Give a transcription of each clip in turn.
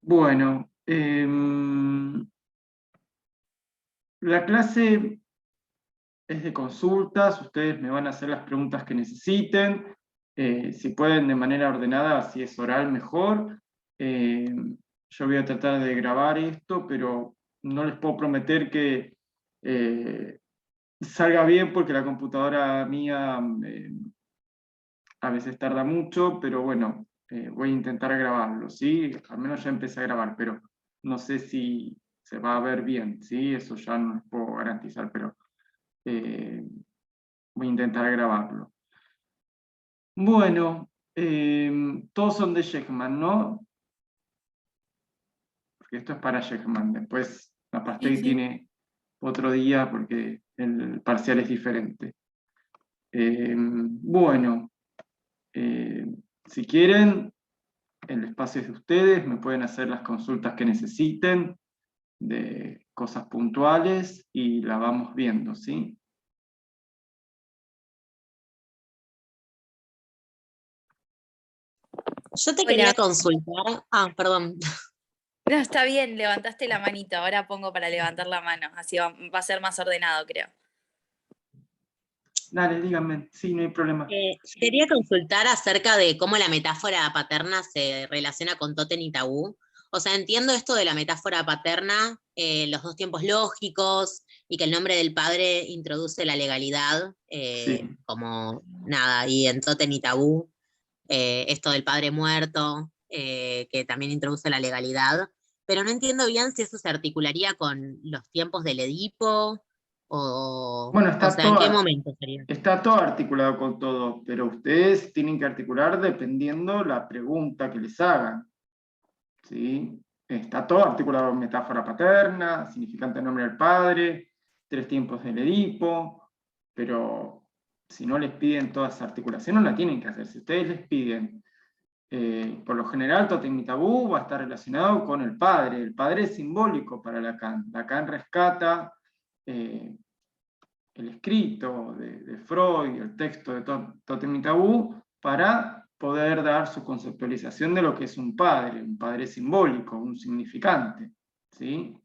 Bueno, la clase es de consultas, ustedes me van a hacer las preguntas que necesiten, si pueden de manera ordenada, si es oral mejor. Yo voy a tratar de grabar esto, pero no les puedo prometer que salga bien porque la computadora mía a veces tarda mucho, pero bueno, voy a intentar grabarlo, ¿sí? Al menos ya empecé a grabar, pero no sé si se va a ver bien, ¿sí? Eso ya no les puedo garantizar, pero eh, voy a intentar grabarlo. Bueno, todos son de Sheckman, ¿no? Porque esto es para Sheckman. Después la Sí, Pastey sí. tiene otro día porque el parcial es diferente. Bueno, eh, si quieren, el espacio es de ustedes, me pueden hacer las consultas que necesiten de cosas puntuales y la vamos viendo, ¿sí? Yo te Hola. quería consultar. Ah, perdón. No, está bien, levantaste la manito. Ahora pongo para levantar la mano. Así va a ser más ordenado, creo. Dale, díganme, sí, no hay problema. Quería consultar acerca de cómo la metáfora paterna se relaciona con tótem y tabú. O sea, entiendo esto de la metáfora paterna, los dos tiempos lógicos y que el nombre del padre introduce la legalidad, Sí. como nada, y en tótem y tabú, esto del padre muerto, que también introduce la legalidad, pero no entiendo bien si eso se articularía con los tiempos del Edipo Bueno, o sea, ¿en qué momento sería? está todo articulado con todo, pero ustedes tienen que articular dependiendo la pregunta que les hagan, ¿sí? Está todo articulado en metáfora paterna, significante nombre del padre, tres tiempos del Edipo, pero si no les piden toda esa articulación, no la tienen que hacer. Si ustedes les piden, por lo general, Totem y Tabú va a estar relacionado con el padre. El padre es simbólico para Lacan. Lacan rescata el escrito de Freud, el texto de Totem y Tabú, para poder dar su conceptualización de lo que es un padre simbólico, un significante, ¿sí?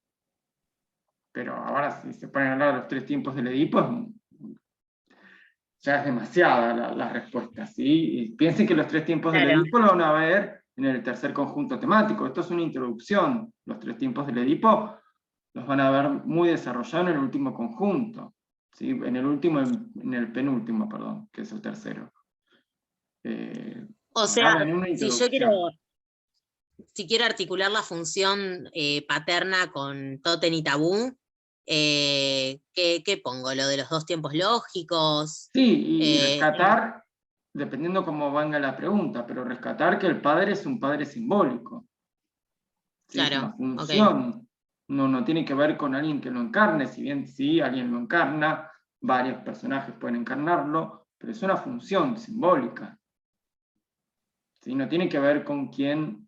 Pero ahora si se ponen a hablar de los tres tiempos del Edipo, ya es demasiada la respuesta, ¿sí? Y piensen que los tres tiempos del Claro. Edipo lo van a ver en el tercer conjunto temático. Esto es una introducción. Los tres tiempos del Edipo los van a ver muy desarrollados en el último conjunto, ¿sí? En el penúltimo, perdón, que es el tercero. O Ahora sea, ven una si yo quiero, introducción. si quiero articular la función paterna con tótem y tabú, ¿qué pongo? ¿Lo de los dos tiempos lógicos? Sí, y Eh, rescatar, dependiendo cómo venga la pregunta, pero rescatar que el padre es un padre simbólico, ¿sí? Es una claro, ok, función, no tiene que ver con alguien que lo encarne, si bien sí, alguien lo encarna, varios personajes pueden encarnarlo, pero es una función simbólica, ¿sí? No tiene que ver con quién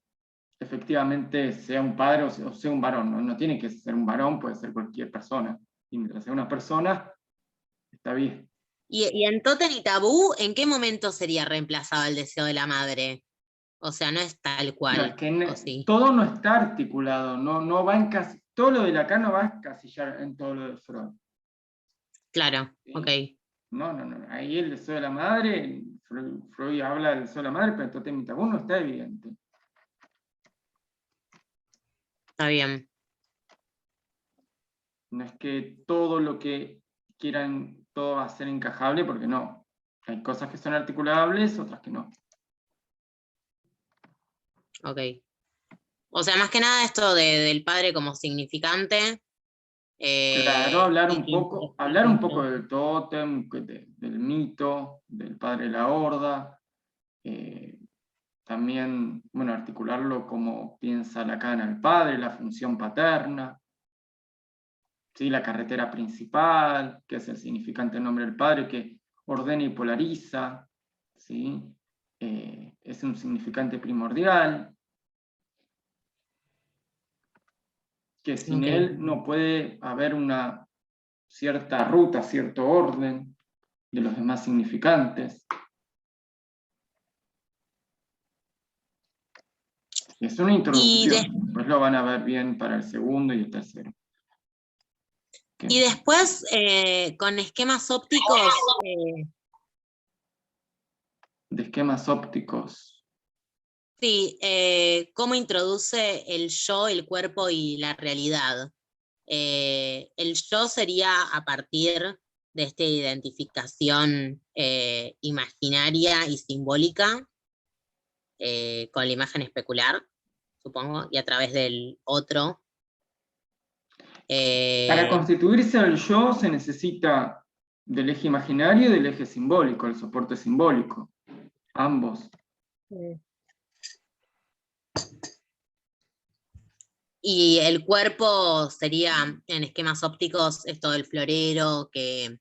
efectivamente sea un padre o sea un varón, no tiene que ser un varón, puede ser cualquier persona, y mientras sea una persona, está bien. y en tótem y tabú, ¿en qué momento sería reemplazado el deseo de la madre? O sea, no es tal No, es cual, que ¿o sí? todo no está articulado, no va en casi, todo lo de Lacan no va a encasillar en todo lo de Freud, Claro, ok, ¿sí? No, ahí el deseo de la madre, Freud habla del deseo de la madre, pero en Totem y Tabú no está evidente. está bien. No es que todo lo que quieran, todo va a ser encajable, porque no. Hay cosas que son articulables, otras que no. Ok. O sea, más que nada esto del padre como significante, Claro, y que hablar un poco introduce. del tótem, del mito, del padre de la horda, también, bueno, articularlo como piensa Lacan al padre, la función paterna, ¿sí? La carretera principal, que es el significante nombre del padre, que ordena y polariza, ¿sí? Es un significante primordial, que sin Ok. él no puede haber una cierta ruta, cierto orden de los demás significantes. Es una introducción, después lo van a ver bien para el segundo y el tercero. Y después, con esquemas ópticos, De esquemas ópticos. sí, cómo introduce el yo, el cuerpo y la realidad. El yo sería a partir de esta identificación imaginaria y simbólica con la imagen especular, supongo, y a través del otro. Para constituirse el yo se necesita del eje imaginario y del eje simbólico, el soporte simbólico. Ambos. Y el cuerpo sería, en esquemas ópticos, esto del florero, que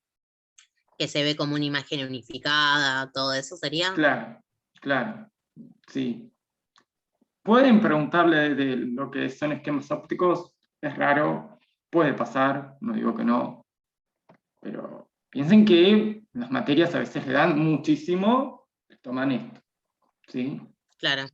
se ve como una imagen unificada, todo eso sería. Claro, claro, sí. Pueden preguntarle de lo que son esquemas ópticos, es raro, puede pasar, no digo que no, pero piensen que las materias a veces le dan muchísimo, toman esto, ¿sí? Claro.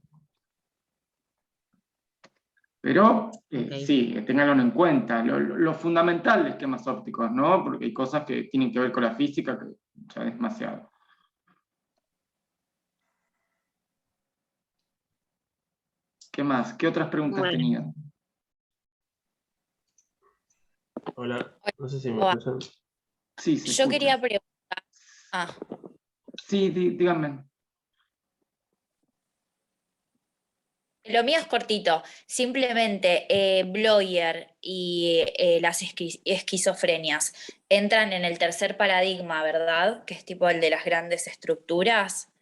Pero Okay. sí, ténganlo en cuenta, lo fundamental de esquemas ópticos, ¿no? Porque hay cosas que tienen que ver con la física que ya es demasiado. ¿Qué más? ¿Qué otras preguntas tenían? Hola, no sé si me escuchan. Sí, se Yo escucha. quería preguntar. Sí, díganme. Lo mío es cortito. Simplemente Bloyer y las esquizofrenias entran en el tercer paradigma, ¿verdad? Que es tipo el de las grandes estructuras.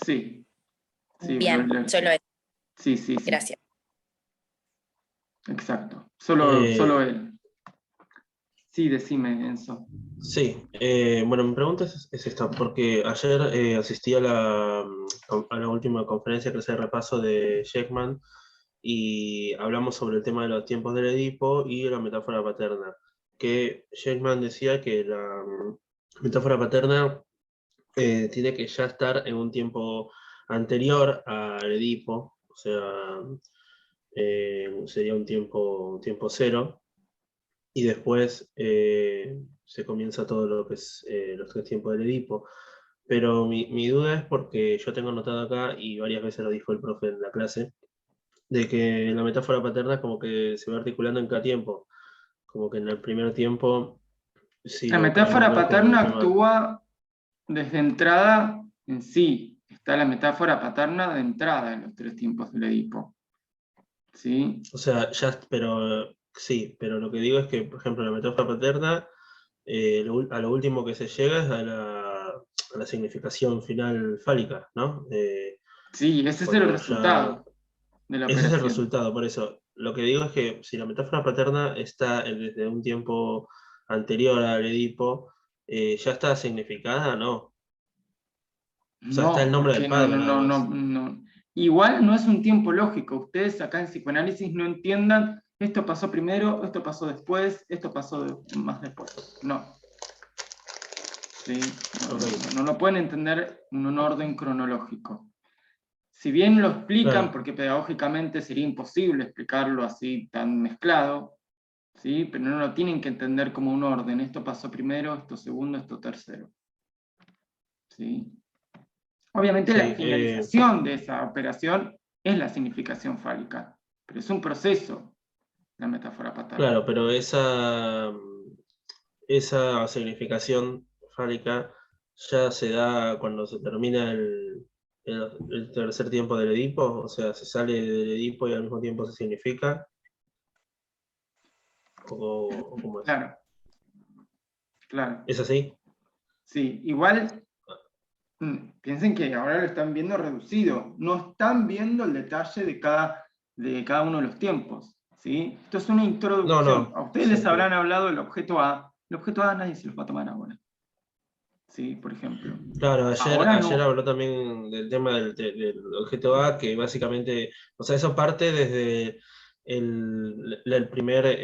Sí. Sí, Bien, Broiler, solo sí. eso. Sí. Gracias. Exacto. Solo él. Sí, decime, Enzo. Sí, bueno, mi pregunta es esta, porque ayer asistí a la última conferencia que hace repaso de Sheckman y hablamos sobre el tema de los tiempos del Edipo y la metáfora paterna, que Sheckman decía que la metáfora paterna tiene que ya estar en un tiempo anterior al Edipo, o sea, sería un tiempo cero, y después se comienza todo lo que es los 3 tiempos del Edipo. Pero mi duda es porque yo tengo anotado acá, y varias veces lo dijo el profe en la clase, de que la metáfora paterna como que se va articulando en cada tiempo. Como que en el primer tiempo, si La lo queremos metáfora ver como el paterna tema... actúa desde entrada en sí. Está la metáfora paterna de entrada en los 3 tiempos del Edipo. ¿Sí? O sea, pero sí, pero lo que digo es que, por ejemplo, la metáfora paterna, a lo último que se llega es a la significación final fálica, ¿no? Sí, ese es el Cuando ya... resultado de la Ese es el operación. resultado, por eso. Lo que digo es que si la metáfora paterna está desde un tiempo anterior al Edipo, ¿ya está significada? No. O sea, está el No, nombre del porque no, padre no, nada no, no, más. no. Igual no es un tiempo lógico. Ustedes acá en psicoanálisis no entiendan esto pasó primero, esto pasó después, esto pasó más después. No. ¿Sí? No lo pueden entender en un orden cronológico. Si bien lo explican, Claro, porque pedagógicamente sería imposible explicarlo así tan mezclado, ¿sí? Pero no lo tienen que entender como un orden. Esto pasó primero, esto segundo, esto tercero. ¿Sí? Obviamente la sí, finalización de esa operación es la significación fálica, pero es un proceso, la metáfora paterna. claro, pero esa significación fálica ya se da cuando se termina el tercer tiempo del Edipo, o sea, se sale del Edipo y al mismo tiempo se significa, o cómo es. Claro, claro. ¿Es así? Sí, igual piensen que ahora lo están viendo reducido, no están viendo el detalle de cada uno de los tiempos. ¿Sí? Esto es una No, introducción. no, A ustedes sí, les habrán hablado del objeto A. El objeto A nadie se los va a tomar ahora. ¿Sí? Por ejemplo. claro, Ahora ayer no. habló también del tema del objeto A, que básicamente, o sea, eso parte desde el primer,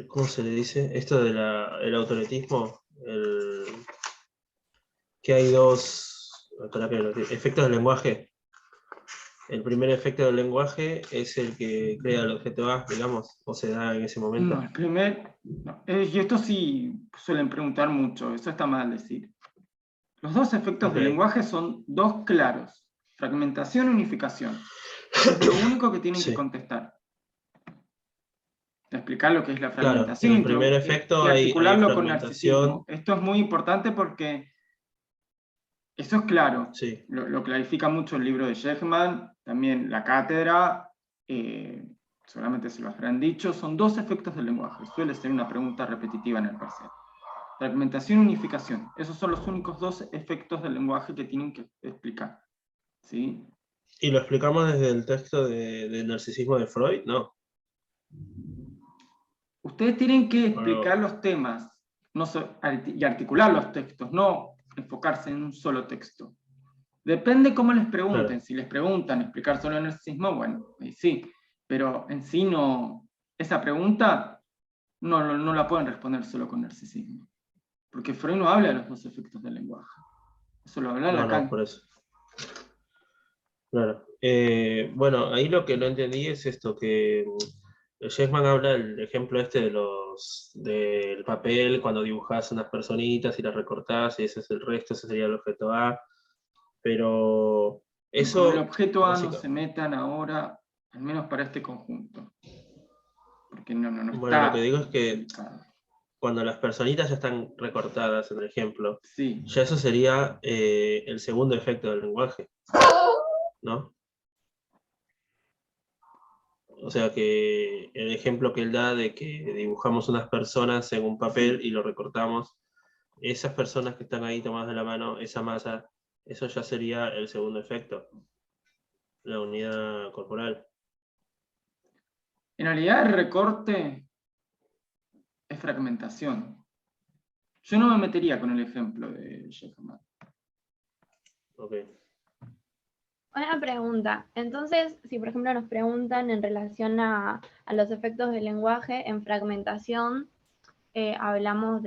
¿cómo se le dice? Esto del autoletismo, que hay dos, efectos del lenguaje, el primer efecto del lenguaje es el que crea el objeto A, digamos, o se da en ese momento. No, el primer... no, y esto sí suelen preguntar mucho, eso está mal decir. Los dos efectos del Ok. lenguaje son dos claros, fragmentación y unificación. Es lo único que tienen que Sí, contestar. Explicar lo que es la claro, fragmentación en el primer efecto y hay articularlo con fragmentación, narcisismo. Esto es muy importante porque eso es claro. sí, Lo clarifica mucho el libro de Shechman, también la cátedra, seguramente se lo habrán dicho, son dos efectos del lenguaje. Suele ser una pregunta repetitiva en el parcial. Fragmentación y unificación. Esos son los únicos dos efectos del lenguaje que tienen que explicar. ¿Sí? y lo explicamos desde el texto del narcisismo de Freud, ¿no? Ustedes tienen que ¿O explicar no? los temas y articular los textos, no enfocarse en un solo texto. Depende cómo les pregunten. Claro, Si les preguntan explicar solo el narcisismo, bueno, sí, pero en sí no, esa pregunta no la pueden responder solo con narcisismo. Porque Freud no habla de los dos efectos del lenguaje. Eso lo habla no, Lacan. por eso. Claro. Bueno, ahí lo que no entendí es esto, que Shekman habla del ejemplo este del papel, cuando dibujás unas personitas y las recortás, y ese es el resto, ese sería el objeto A, pero Con el eso, objeto A no se básicamente, metan ahora, al menos para este conjunto. Porque no bueno, lo que está digo es que explicado. cuando las personitas ya están recortadas en el ejemplo, Sí, ya eso sería el segundo efecto del lenguaje, ¿no? O sea que el ejemplo que él da de que dibujamos unas personas en un papel sí. y lo recortamos, esas personas que están ahí tomadas de la mano, esa masa, eso ya sería el segundo efecto, la unidad corporal. En realidad el recorte es fragmentación. Yo no me metería con el ejemplo de Shekman. Ok. Una pregunta. Entonces, si por ejemplo nos preguntan en relación a los efectos del lenguaje, en fragmentación, hablamos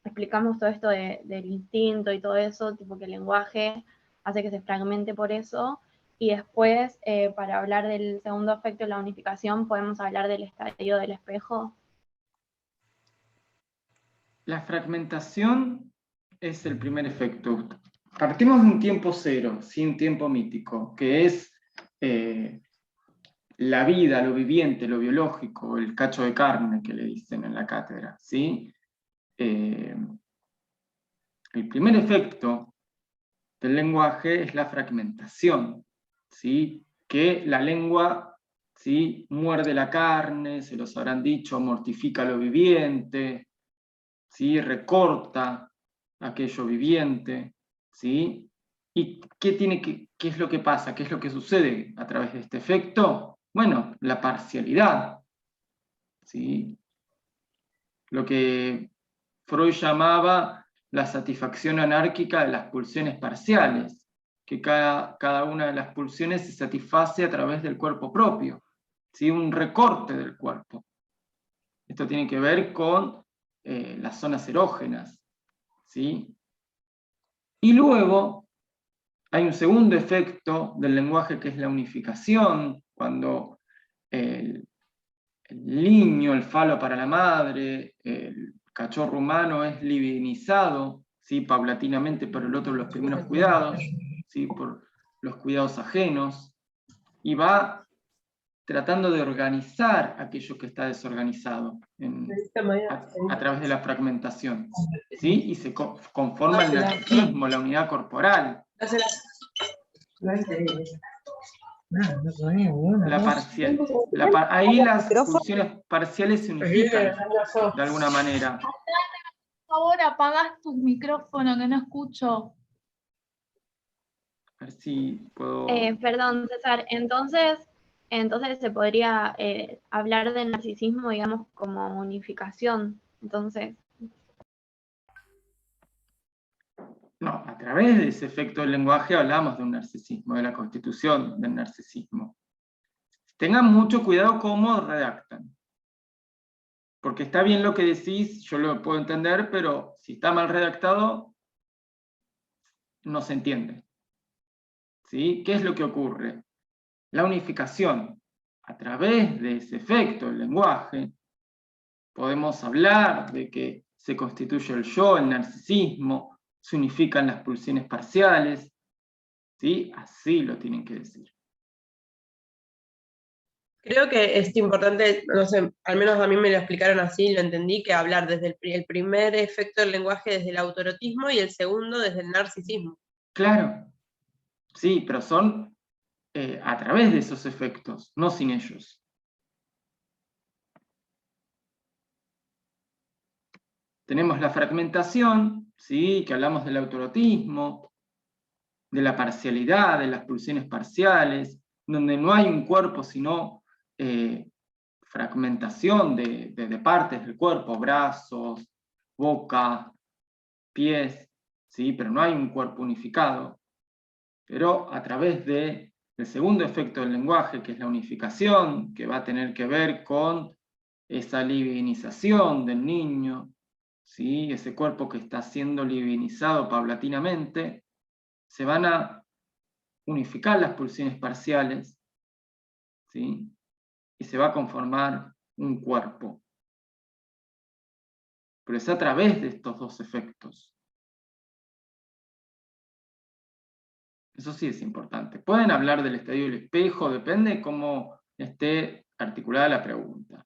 explicamos todo esto del instinto y todo eso, tipo que el lenguaje hace que se fragmente por eso, y después, para hablar del segundo efecto, la unificación, podemos hablar del estadio del espejo. La fragmentación es el primer efecto. Partimos de un tiempo cero, sin tiempo mítico, que es la vida, lo viviente, lo biológico, el cacho de carne que le dicen en la cátedra. ¿Sí? El primer efecto del lenguaje es la fragmentación, ¿sí? Que la lengua, ¿sí?, muerde la carne, se los habrán dicho, mortifica lo viviente, ¿sí?, recorta aquello viviente, ¿sí? ¿Y qué es lo que pasa? ¿Qué es lo que sucede a través de este efecto? Bueno, la parcialidad, ¿sí? Lo que Freud llamaba la satisfacción anárquica de las pulsiones parciales, que cada una de las pulsiones se satisface a través del cuerpo propio, ¿sí? Un recorte del cuerpo. Esto tiene que ver con las zonas erógenas, ¿sí? Y luego hay un segundo efecto del lenguaje que es la unificación, cuando el niño, el falo para la madre, el cachorro humano es libidinizado, ¿sí?, paulatinamente por el otro los primeros cuidados, ¿sí?, por los cuidados ajenos, y va tratando de organizar aquello que está desorganizado a través de la fragmentación, ¿sí? Y se conforma el narcisismo, la unidad corporal. Ahí las funciones parciales se unifican de alguna manera. Por favor, apagás tu micrófono, que no escucho. A ver si puedo... Perdón, César, entonces se podría hablar de narcisismo, digamos, como unificación. Entonces, No, a través de ese efecto del lenguaje hablamos de un narcisismo, de la constitución del narcisismo. Tengan mucho cuidado cómo redactan. Porque está bien lo que decís, yo lo puedo entender, pero si está mal redactado, no se entiende. ¿sí? ¿Qué es lo que ocurre? La unificación, a través de ese efecto del lenguaje, podemos hablar de que se constituye el yo, el narcisismo, se unifican las pulsiones parciales, ¿sí? Así lo tienen que decir. Creo que es importante, no sé, al menos a mí me lo explicaron así, lo entendí, que hablar desde el primer efecto del lenguaje desde el autorotismo y el segundo desde el narcisismo. Claro, sí, pero son a través de esos efectos, no sin ellos. Tenemos la fragmentación, ¿sí? Que hablamos del autorotismo, de la parcialidad, de las pulsiones parciales, donde no hay un cuerpo, sino fragmentación de partes del cuerpo, brazos, boca, pies, ¿sí? Pero no hay un cuerpo unificado. Pero a través del segundo efecto del lenguaje, que es la unificación, que va a tener que ver con esa libidinización del niño, ¿sí? Ese cuerpo que está siendo libidinizado paulatinamente, se van a unificar las pulsiones parciales, ¿sí? Y se va a conformar un cuerpo. Pero es a través de estos dos efectos. Eso sí es importante. Pueden hablar del estadio del espejo, depende de cómo esté articulada la pregunta.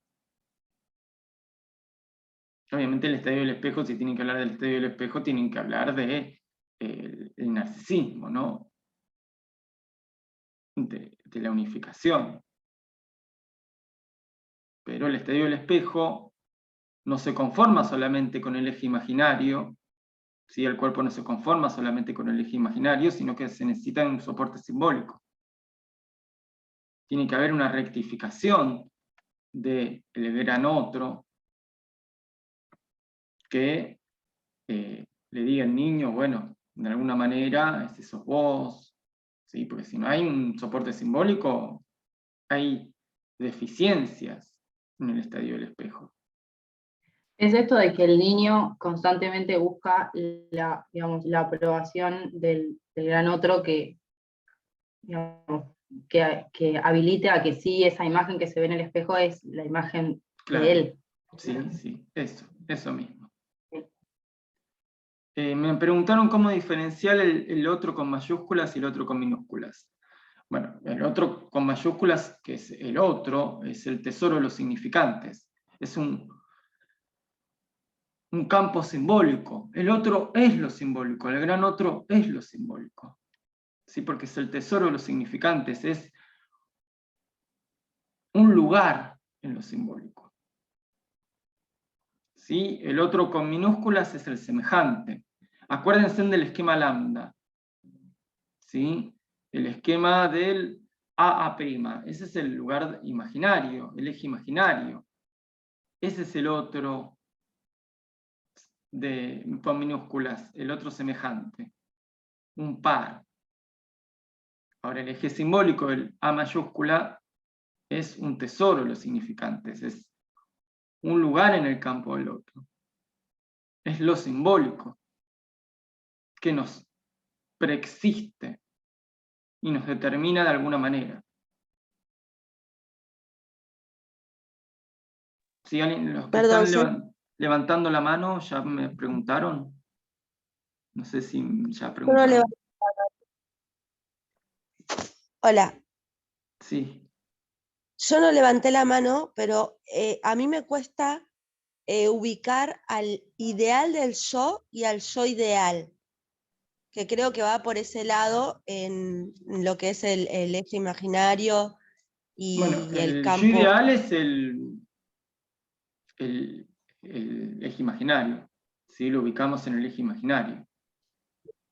Obviamente el estadio del espejo, si tienen que hablar del estadio del espejo, tienen que hablar de el narcisismo, ¿no? De la unificación. Pero el estadio del espejo no se conforma solamente con el eje imaginario, ¿sí? El cuerpo no se conforma solamente con el eje imaginario, sino que se necesita un soporte simbólico. Tiene que haber una rectificación del gran otro, que le diga al niño, bueno, de alguna manera, ese sos vos, ¿sí? Porque si no hay un soporte simbólico, hay deficiencias en el estadio del espejo. Es esto de que el niño constantemente busca digamos, la aprobación del gran otro que, digamos, que habilite a que sí, esa imagen que se ve en el espejo es la imagen Claro. de él. Sí, sí, eso mismo. Sí. Me preguntaron cómo diferenciar el otro con mayúsculas y el otro con minúsculas. Bueno, el otro con mayúsculas, que es el otro, es el tesoro de los significantes. Es un campo simbólico. El otro es lo simbólico, el gran otro es lo simbólico. ¿Sí? Porque es el tesoro de los significantes, es un lugar en lo simbólico. ¿Sí? El otro con minúsculas es el semejante. Acuérdense del esquema lambda. ¿Sí? El esquema del AA'. Ese es el lugar imaginario, el eje imaginario. Ese es el otro con minúsculas, el otro semejante. Un par. Ahora el eje simbólico, el A mayúscula, es un tesoro de los significantes, es un lugar en el campo del otro. Es lo simbólico que nos preexiste y nos determina de alguna manera. Si alguien, los que Perdón, están levantando la mano, ya me preguntaron. No sé si ya Yo no preguntaron. levanté. Hola, Sí. yo no levanté la mano, pero a mí me cuesta ubicar al ideal del yo y al yo ideal, que creo que va por ese lado en lo que es el eje imaginario y Bueno, el el campo. yo ideal es el eje imaginario. ¿Sí? Lo ubicamos en el eje imaginario.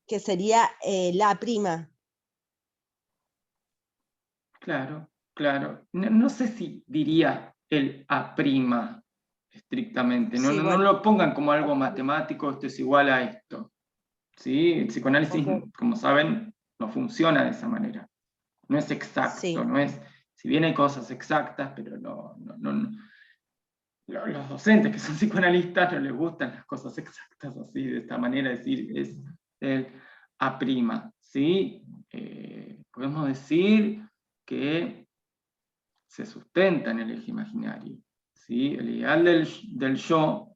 Que sería la prima. Claro, claro. No sé si diría el A', estrictamente. No, Sí, no bueno. lo pongan como algo matemático, esto es igual a esto. ¿Sí? El psicoanálisis, como saben, no funciona de esa manera. No es exacto, Sí. no es. Si bien hay cosas exactas, pero no. Los docentes que son psicoanalistas no les gustan las cosas exactas así, de esta manera, es decir, es el A', ¿sí? podemos decir que se sustenta en el eje imaginario. ¿Sí? El ideal del yo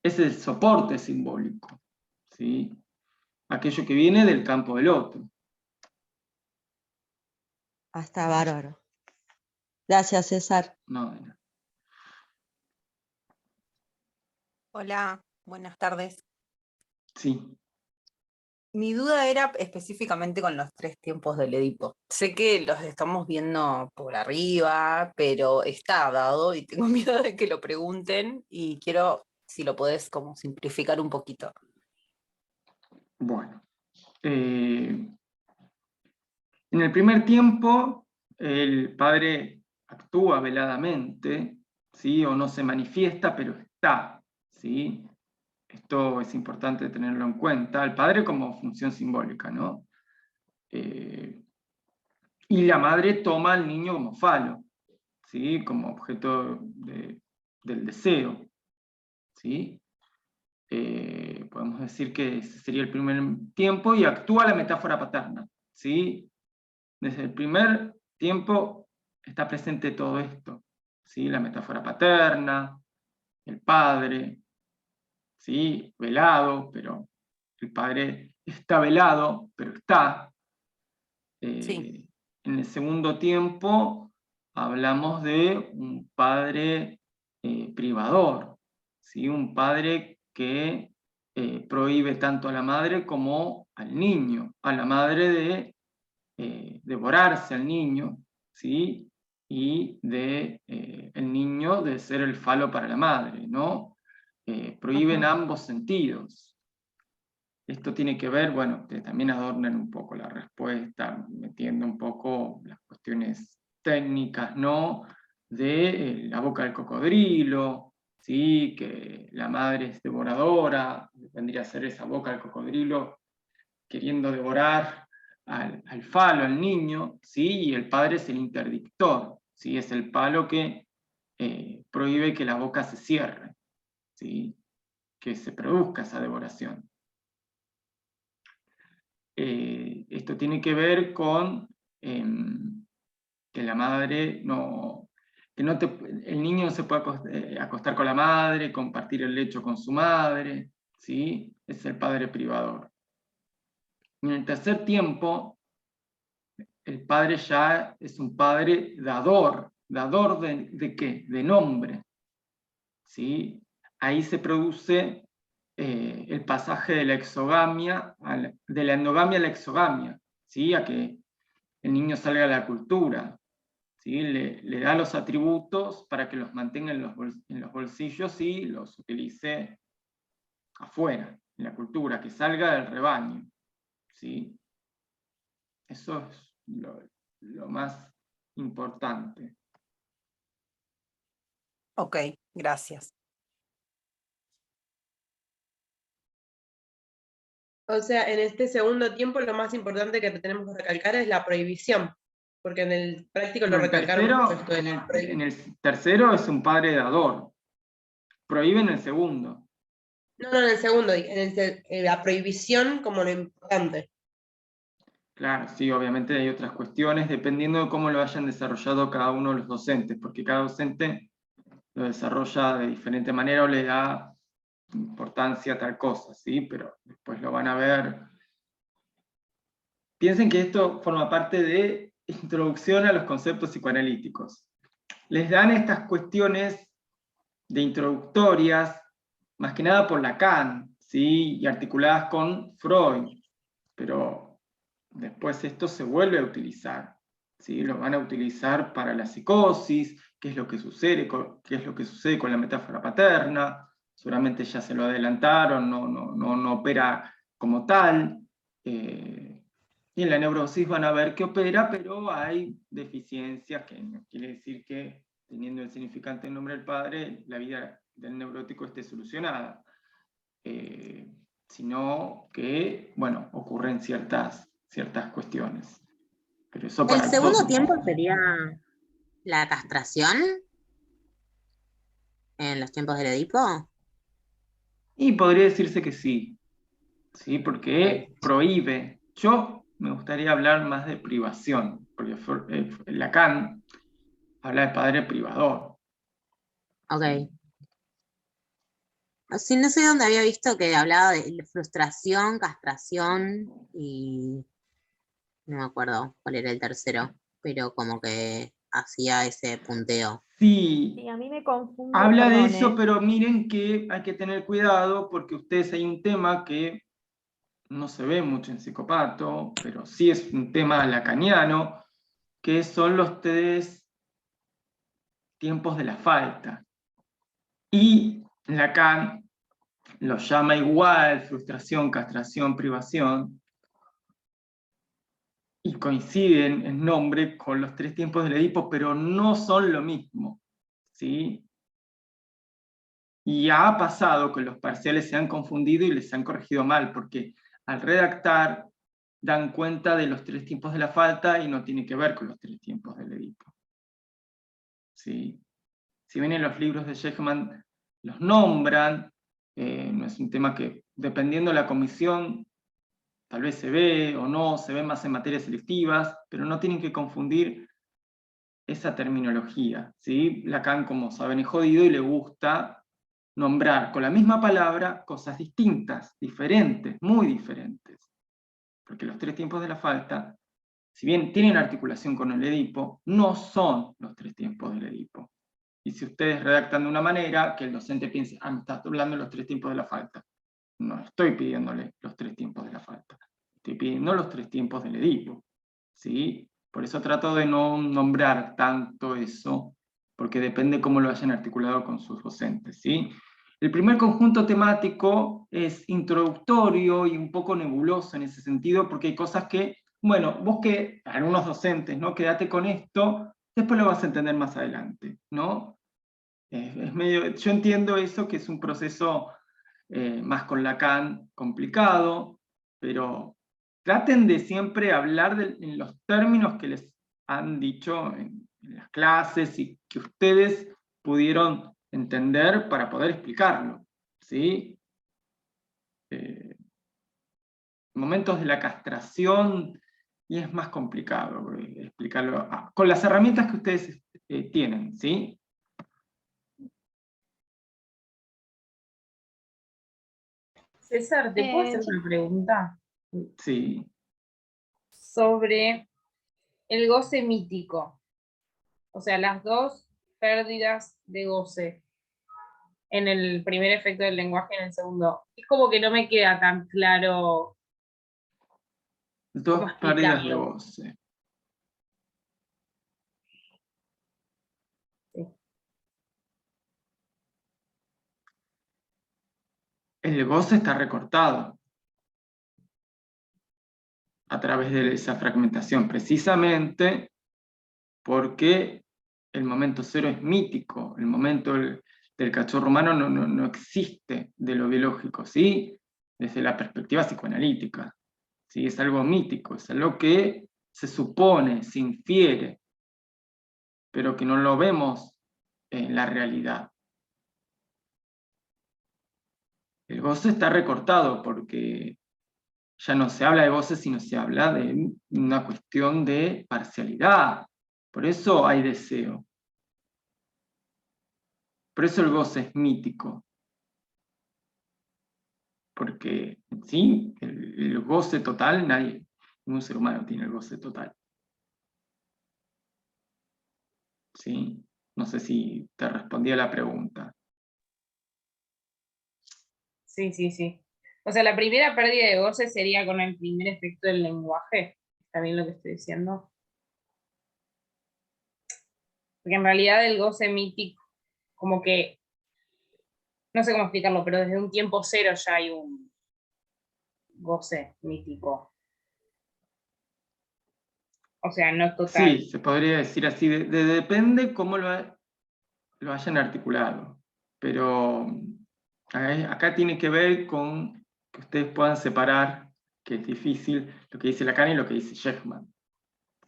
es el soporte simbólico, ¿sí? Aquello que viene del campo del otro. Hasta bárbaro. Gracias, César. No, de nada. Hola, buenas tardes. Sí. Mi duda era específicamente con los 3 tiempos del Edipo. Sé que los estamos viendo por arriba, pero está dado y tengo miedo de que lo pregunten y quiero, si lo podés, como simplificar un poquito. Bueno. En el primer tiempo, el padre actúa veladamente, ¿sí? O no se manifiesta, pero está, ¿sí? Esto es importante tenerlo en cuenta. El padre como función simbólica, ¿no? Y la madre toma al niño como falo, ¿sí? Como objeto del deseo, ¿sí? Podemos decir que ese sería el primer tiempo y actúa la metáfora paterna, ¿sí? Desde el primer tiempo está presente todo esto, ¿sí? La metáfora paterna, el padre, ¿sí? Velado, pero el padre está velado, pero está. Sí. En el segundo tiempo hablamos de un padre privador, ¿sí? Un padre que prohíbe tanto a la madre como al niño, a la madre de devorarse al niño, ¿sí? Y de el niño de ser el falo para la madre, ¿no? Prohíbe en ambos sentidos. Esto tiene que ver, bueno, que también adornan un poco la respuesta, metiendo un poco las cuestiones técnicas, ¿no? De la boca del cocodrilo, ¿sí? Que la madre es devoradora, vendría a ser esa boca del cocodrilo queriendo devorar al falo, al niño, ¿sí? Y el padre es el interdictor, ¿sí? Es el palo que prohíbe que la boca se cierre, ¿sí? Que se produzca esa devoración. Esto tiene que ver con que la madre no, el niño no se puede acostar con la madre, compartir el lecho con su madre, ¿sí? Es el padre privador. En el tercer tiempo, el padre ya es un padre dador. ¿Dador de qué? De nombre, ¿sí? Ahí se produce el pasaje de la exogamia, de la endogamia a la exogamia, ¿sí? A que el niño salga a la cultura, ¿sí? Le da los atributos para que los mantenga en los bolsillos y los utilice afuera, en la cultura, que salga del rebaño, ¿sí? Eso es lo más importante. Ok, gracias. O sea, en este segundo tiempo lo más importante que tenemos que recalcar es la prohibición, porque en el práctico lo recalcaron mucho esto de la prohibición. En el tercero es un padre dador, prohíbe en el segundo. No, en el segundo, en la prohibición como lo importante. Claro, sí, obviamente hay otras cuestiones dependiendo de cómo lo hayan desarrollado cada uno de los docentes, porque cada docente lo desarrolla de diferente manera o le da importancia a tal cosa, ¿sí? Pero después lo van a ver. Piensen que esto forma parte de introducción a los conceptos psicoanalíticos. Les dan estas cuestiones de introductorias, más que nada por Lacan, ¿sí? Y articuladas con Freud, pero después esto se vuelve a utilizar, ¿sí? Lo van a utilizar para la psicosis, qué es lo que sucede con la metáfora paterna, seguramente ya se lo adelantaron, no opera como tal, y en la neurosis van a ver que opera, pero hay deficiencias, que no quiere decir que teniendo el significante en nombre del padre, la vida del neurótico esté solucionada, sino que, bueno, ocurren ciertas cuestiones. Pero eso ¿El para segundo todos. tiempo sería la castración en los tiempos del Edipo? Y podría decirse que sí, ¿sí? Porque prohíbe. Yo me gustaría hablar más de privación, porque Lacan habla de padre privador. Ok. Sí, no sé dónde había visto que hablaba de frustración, castración y no me acuerdo cuál era el tercero, pero como que hacía ese punteo. Sí, Sí, a mí me confunde, habla de perdón, eso, pero miren que hay que tener cuidado porque ustedes hay un tema que no se ve mucho en Psicopato, pero sí es un tema lacaniano, que son los 3 tiempos de la falta. Y Lacan lo llama igual, frustración, castración, privación, y coinciden en nombre con los 3 tiempos del Edipo, pero no son lo mismo, ¿sí? Y ha pasado que los parciales se han confundido y les han corregido mal, porque al redactar dan cuenta de los 3 tiempos de la falta y no tiene que ver con los 3 tiempos del Edipo. ¿Sí? Si bien en los libros de Shekman los nombran, no es un tema que, dependiendo de la comisión, tal vez se ve o no, se ve más en materias selectivas, pero no tienen que confundir esa terminología. ¿Sí? Lacan, como saben, es jodido y le gusta nombrar con la misma palabra cosas distintas, diferentes, muy diferentes. Porque los 3 tiempos de la falta, si bien tienen articulación con el Edipo, no son los 3 tiempos del Edipo. Y si ustedes redactan de una manera, que el docente piense, me estás hablando de los 3 tiempos de la falta. No estoy pidiéndole los 3 tiempos de la falta. Estoy pidiendo los 3 tiempos del Edipo. ¿Sí? Por eso trato de no nombrar tanto eso, porque depende cómo lo hayan articulado con sus docentes. ¿Sí? El primer conjunto temático es introductorio y un poco nebuloso en ese sentido, porque hay cosas que, bueno, vos que, algunos docentes, ¿no? Quédate con esto, después lo vas a entender más adelante, ¿no? Es medio, yo entiendo eso, que es un proceso más con Lacan complicado, pero traten de siempre hablar en los términos que les han dicho en las clases y que ustedes pudieron entender para poder explicarlo, ¿sí? Momentos de la castración, y es más complicado explicarlo con las herramientas que ustedes tienen, ¿sí? César, ¿te puedo hacer una pregunta? Sí. Sobre el goce mítico. O sea, las 2 pérdidas de goce en el primer efecto del lenguaje y en el segundo. Es como que no me queda tan claro 2 pérdidas de goce. Sí. El goce está recortado a través de esa fragmentación, precisamente porque el momento cero es mítico, el momento del cachorro humano no existe de lo biológico, ¿sí? Desde la perspectiva psicoanalítica, ¿sí? Es algo mítico, es algo que se supone, se infiere, pero que no lo vemos en la realidad. El goce está recortado porque ya no se habla de goce, sino se habla de una cuestión de parcialidad. Por eso hay deseo. Por eso el goce es mítico. Porque en sí, el goce total, ningún ser humano tiene el goce total. ¿Sí? No sé si te respondí a la pregunta. Sí, sí, sí. O sea, la primera pérdida de goce sería con el primer efecto del lenguaje. ¿Está bien lo que estoy diciendo? Porque en realidad el goce mítico, como que, no sé cómo explicarlo, pero desde un tiempo cero ya hay un goce mítico. O sea, no total. Sí, se podría decir así, depende cómo lo hayan articulado. Pero acá tiene que ver con que ustedes puedan separar, que es difícil, lo que dice Lacan y lo que dice Shekman,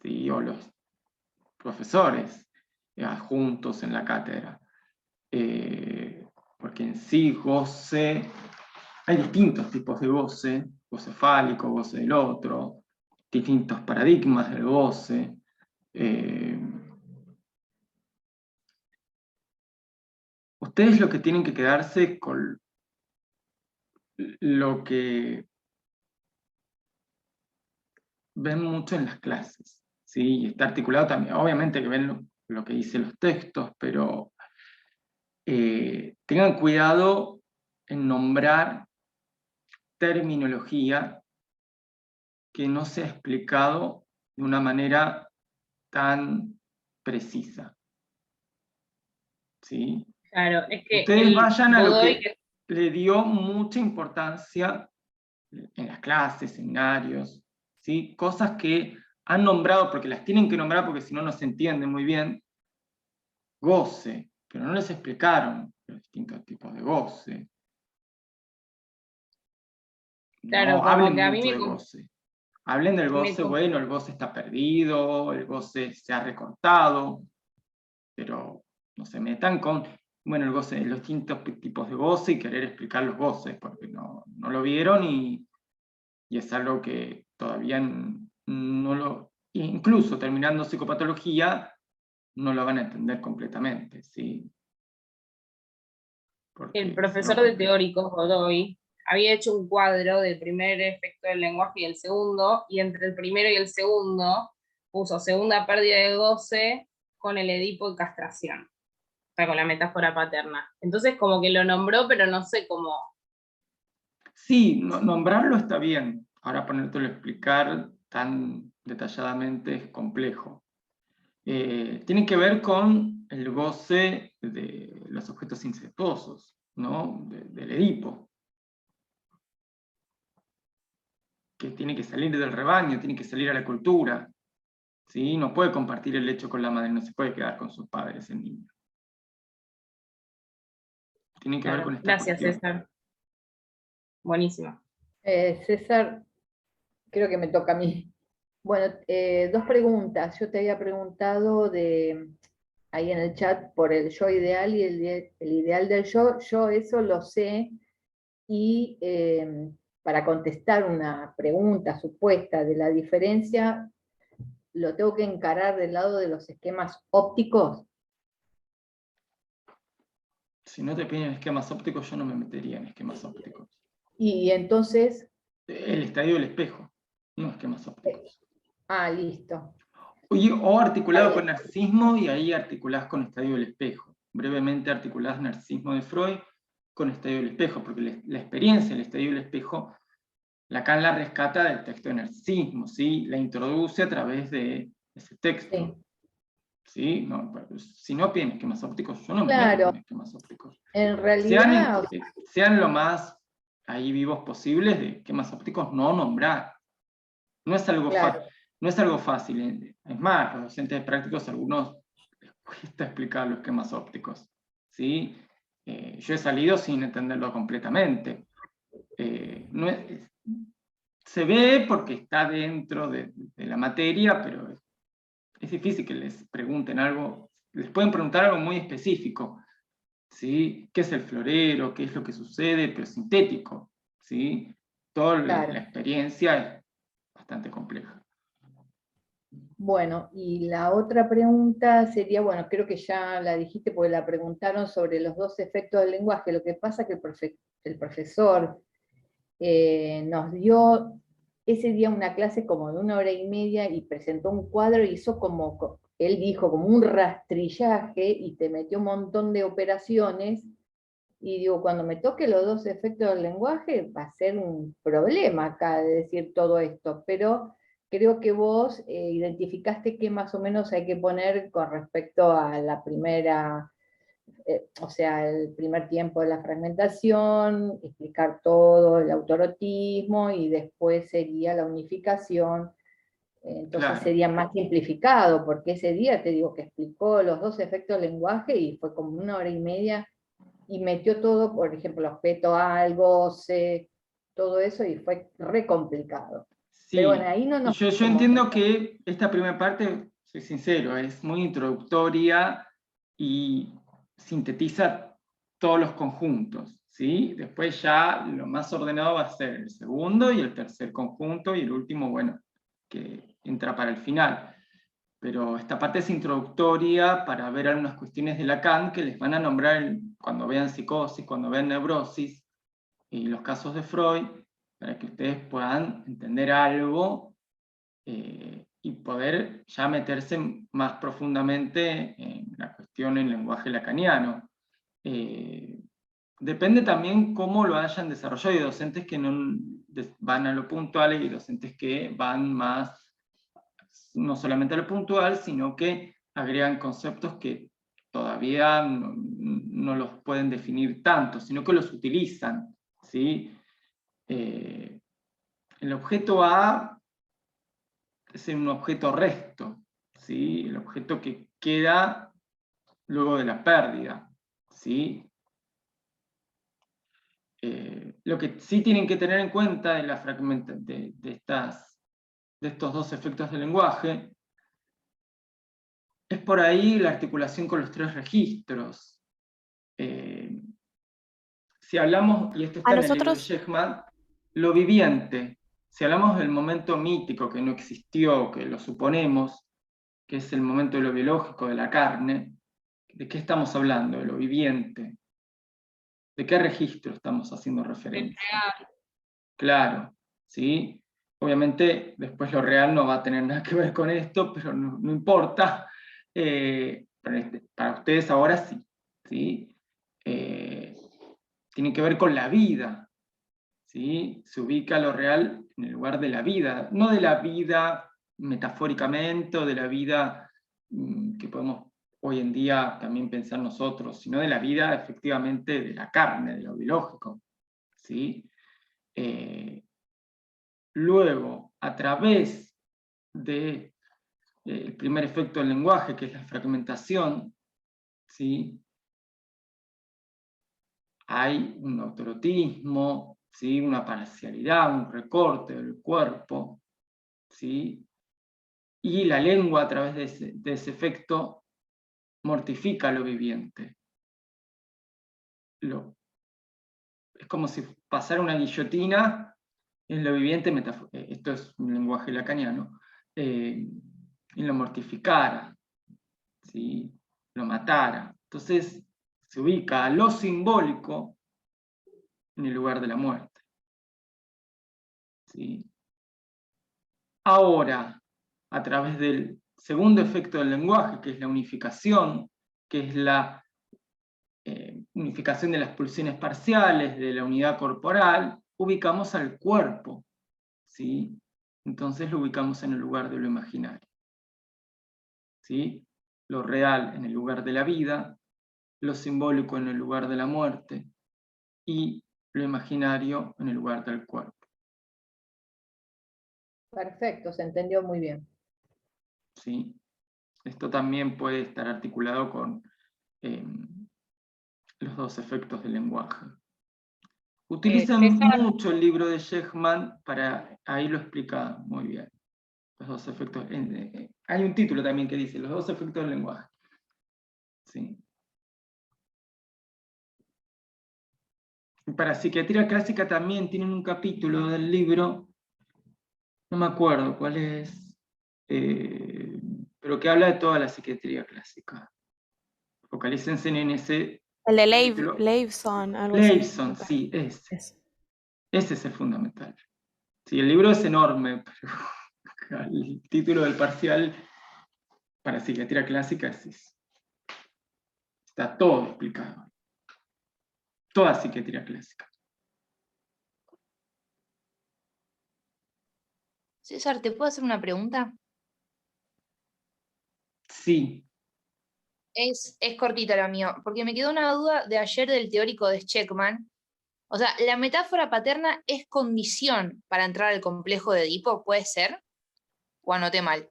¿sí? O los profesores adjuntos en la cátedra. Porque en sí goce, hay distintos tipos de goce fálico, goce del otro, distintos paradigmas del goce. Ustedes lo que tienen que quedarse con lo que ven mucho en las clases, ¿sí? Y está articulado también, obviamente que ven lo que dicen los textos, pero tengan cuidado en nombrar terminología que no sea explicado de una manera tan precisa, ¿sí? Claro, es que Ustedes vayan a lo Godoy, que le dio mucha importancia en las clases, seminarios, ¿sí? Cosas que han nombrado, porque las tienen que nombrar porque si no, no se entiende muy bien, goce, pero no les explicaron los distintos tipos de goce. claro, No como hablen que a mí mucho de goce. Hablen del goce, bueno, el goce está perdido, el goce se ha recortado, pero no se metan con, bueno, el goce, los distintos tipos de goce y querer explicar los goces, porque no lo vieron y es algo que todavía no lo, incluso terminando psicopatología, no lo van a entender completamente, ¿sí? Porque el es profesor algo de complejo. teóricos, Godoy, había hecho un cuadro del primer efecto del lenguaje y el segundo, y entre el primero y el segundo puso segunda pérdida de goce con el Edipo y castración, o sea, con la metáfora paterna. Entonces como que lo nombró, pero no sé cómo. Sí, nombrarlo está bien, ahora ponértelo a explicar tan detalladamente es complejo. Tiene que ver con el goce de los objetos incestuosos, ¿no? Del Edipo, que tiene que salir del rebaño, tiene que salir a la cultura, ¿sí? No puede compartir el lecho con la madre, no se puede quedar con sus padres el niño. Tiene que ver Claro, con esta gracias, cuestión. César. Buenísimo. César, creo que me toca a mí. Bueno, dos preguntas. Yo te había preguntado ahí en el chat por el yo ideal y el ideal del yo. Yo eso lo sé y para contestar una pregunta supuesta de la diferencia, lo tengo que encarar del lado de los esquemas ópticos. Si no te piden esquemas ópticos, yo no me metería en esquemas ópticos. Y entonces... El estadio del espejo, no esquemas ópticos. Listo. O articulado con narcisismo y ahí articulás con estadio del espejo. Brevemente articulás narcisismo de Freud con estadio del espejo, porque la experiencia del estadio del espejo, Lacan la rescata del texto de narcisismo, ¿sí? La introduce a través de ese texto. ¿Sí? No, si no piden esquemas ópticos, yo no me meto con esquemas ópticos. En realidad... Sean lo más ahí vivos posibles de esquemas ópticos, no nombrar. No es algo fácil. No es algo fácil. Es más, los docentes prácticos, algunos les cuesta explicar los esquemas ópticos, ¿sí? Yo he salido sin entenderlo completamente. Se ve porque está dentro de la materia, pero es difícil que les pregunten algo, les pueden preguntar algo muy específico, ¿sí? ¿Qué es el florero? ¿Qué es lo que sucede? Pero sintético, ¿sí? Toda la experiencia es bastante compleja. Bueno, y la otra pregunta sería, bueno, creo que ya la dijiste porque la preguntaron sobre los dos efectos del lenguaje. Lo que pasa es que el profesor nos dio ese día una clase como de 1 hora y media y presentó un cuadro y hizo como, él dijo, como un rastrillaje y te metió un montón de operaciones. Y digo, cuando me toque los dos efectos del lenguaje va a ser un problema acá de decir todo esto, pero creo que vos identificaste qué más o menos hay que poner con respecto a la primera, o sea, el primer tiempo de la fragmentación, explicar todo, el autorotismo, y después sería la unificación. Entonces Claro. sería más simplificado, porque ese día te digo que explicó los dos efectos del lenguaje y fue como 1 hora y media, y metió todo, por ejemplo, objeto al, goce, todo eso, y fue re complicado. Sí, pero bueno, ahí no nos... yo entiendo que esta primera parte, soy sincero, es muy introductoria y sintetiza todos los conjuntos, ¿sí? Después ya lo más ordenado va a ser el segundo y el tercer conjunto, y el último, bueno, que entra para el final. Pero esta parte es introductoria para ver algunas cuestiones de Lacan que les van a nombrar cuando vean psicosis, cuando vean neurosis, y los casos de Freud, para que ustedes puedan entender algo y poder ya meterse más profundamente en la cuestión en lenguaje lacaniano. Depende también cómo lo hayan desarrollado. Hay docentes que no van a lo puntual y docentes que van más, no solamente a lo puntual, sino que agregan conceptos que todavía no los pueden definir tanto, sino que los utilizan, ¿sí? El objeto A es un objeto resto, ¿sí? El objeto que queda luego de la pérdida, ¿sí? Lo que sí tienen que tener en cuenta de, de estos dos efectos del lenguaje es por ahí la articulación con los tres registros. Si hablamos, y esto está en el libro de Shechman, lo viviente. Si hablamos del momento mítico que no existió, que lo suponemos, que es el momento de lo biológico, de la carne, ¿de qué estamos hablando? De lo viviente. ¿De qué registro estamos haciendo referencia? Claro, ¿sí? Obviamente después lo real no va a tener nada que ver con esto, pero no importa. Para ustedes ahora sí, ¿sí? Tiene que ver con la vida, ¿sí? Se ubica lo real en el lugar de la vida, no de la vida metafóricamente o de la vida que podemos hoy en día también pensar nosotros, sino de la vida efectivamente de la carne, de lo biológico, ¿sí? Luego, a través del primer efecto del lenguaje, que es la fragmentación, ¿sí? Hay un autorotismo, ¿sí? Una parcialidad, un recorte del cuerpo, ¿sí? Y la lengua a través de ese efecto mortifica lo viviente. Es como si pasara una guillotina en lo viviente, esto es un lenguaje lacaniano, y lo mortificara, ¿sí? Lo matara. Entonces se ubica a lo simbólico en el lugar de la muerte, ¿sí? Ahora, a través del segundo efecto del lenguaje, que es la unificación, que es la unificación de las pulsiones parciales, de la unidad corporal, ubicamos al cuerpo, ¿sí? Entonces lo ubicamos en el lugar de lo imaginario, ¿sí? Lo real en el lugar de la vida, lo simbólico en el lugar de la muerte, y lo imaginario en el lugar del cuerpo. Perfecto, se entendió muy bien. ¿Sí? Esto también puede estar articulado con los dos efectos del lenguaje. Utilizan mucho el libro de Shechman para, ahí lo explica muy bien. Los dos efectos, hay un título también que dice, los dos efectos del lenguaje. ¿Sí? Y para psiquiatría clásica también tienen un capítulo del libro, no me acuerdo cuál es, pero que habla de toda la psiquiatría clásica. Focalícense en ese. El de Leibson, algo así. Leibson, sí, ese. Ese es el fundamental. Sí, el libro es enorme, pero el título del parcial para psiquiatría clásica es ese. Está todo explicado. Toda psiquiatría clásica. César, ¿te puedo hacer una pregunta? Sí. Es cortita la mía, porque me quedó una duda de ayer del teórico de Shechman. O sea, ¿la metáfora paterna es condición para entrar al complejo de Edipo? ¿Puede ser? ¿O anoté mal?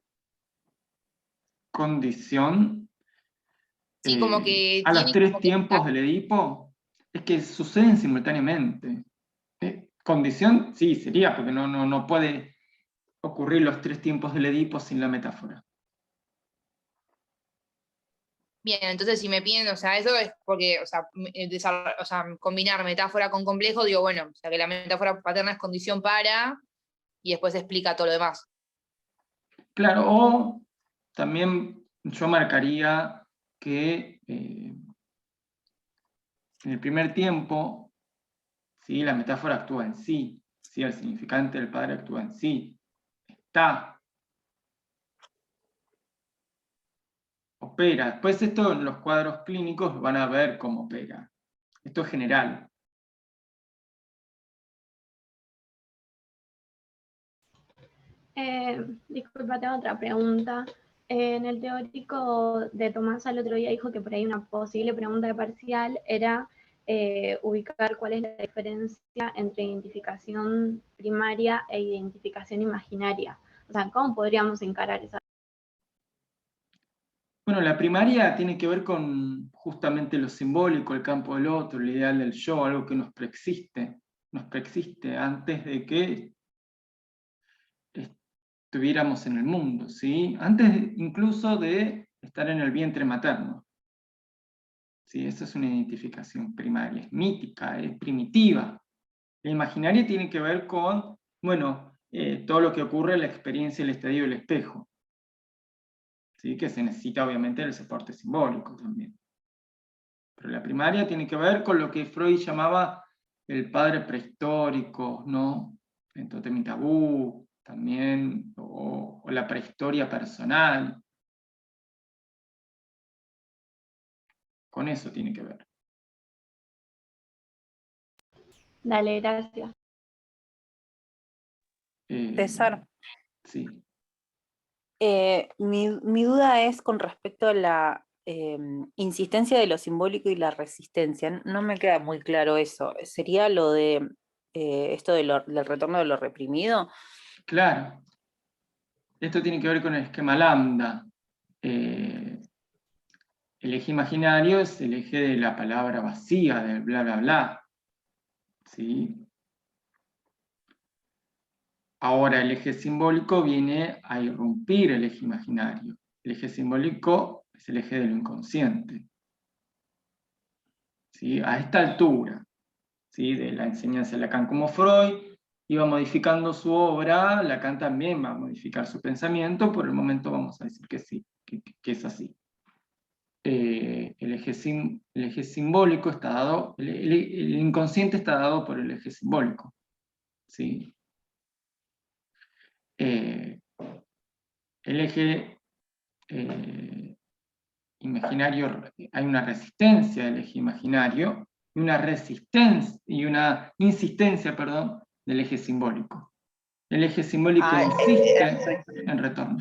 Condición. Sí, como que a los tiene tres como que tiempos estar. del Edipo, es que suceden simultáneamente. Condición, sí, sería, porque no puede ocurrir los tres tiempos del Edipo sin la metáfora. Bien, entonces si me piden, o sea, eso es porque, o sea, combinar metáfora con complejo, digo, bueno, o sea, que la metáfora paterna es condición para, y después explica todo lo demás. Claro, o también yo marcaría que en el primer tiempo, ¿sí? La metáfora actúa en sí, ¿sí? El significante del padre actúa en sí, está, opera. Después esto en los cuadros clínicos van a ver cómo opera. Esto es general. Disculpa, tengo otra pregunta. En el teórico de Tomás el otro día dijo que por ahí una posible pregunta de parcial era ubicar cuál es la diferencia entre identificación primaria e identificación imaginaria. O sea, ¿cómo podríamos encarar esa? Bueno, la primaria tiene que ver con justamente lo simbólico, el campo del otro, el ideal del yo, algo que nos preexiste antes de que estuviéramos en el mundo, ¿sí? Antes incluso de estar en el vientre materno. ¿Sí? Esa es una identificación primaria, es mítica, es primitiva. La imaginaria tiene que ver con, bueno, todo lo que ocurre en la experiencia, el estadio del espejo. ¿Sí? Que se necesita obviamente el soporte simbólico también. Pero la primaria tiene que ver con lo que Freud llamaba el padre prehistórico, ¿no? En Tótem y Tabú, también, o la prehistoria personal. Con eso tiene que ver. Dale, gracias. César, Sí. mi duda es con respecto a la insistencia de lo simbólico y la resistencia. No me queda muy claro eso. ¿Sería lo de esto del retorno de lo reprimido? Claro. Esto tiene que ver con el esquema lambda. El eje imaginario es el eje de la palabra vacía, del bla bla bla. ¿Sí? Ahora el eje simbólico viene a irrumpir el eje imaginario. El eje simbólico es el eje de lo inconsciente. ¿Sí? A esta altura, ¿sí? De la enseñanza de Lacan, como Freud iba modificando su obra, Lacan también va a modificar su pensamiento. Por el momento vamos a decir que sí, que es así. El eje simbólico está dado, el inconsciente está dado por el eje simbólico. ¿Sí? El eje imaginario, hay una resistencia del eje imaginario y una insistencia, perdón, del eje simbólico. El eje simbólico insiste en retorno.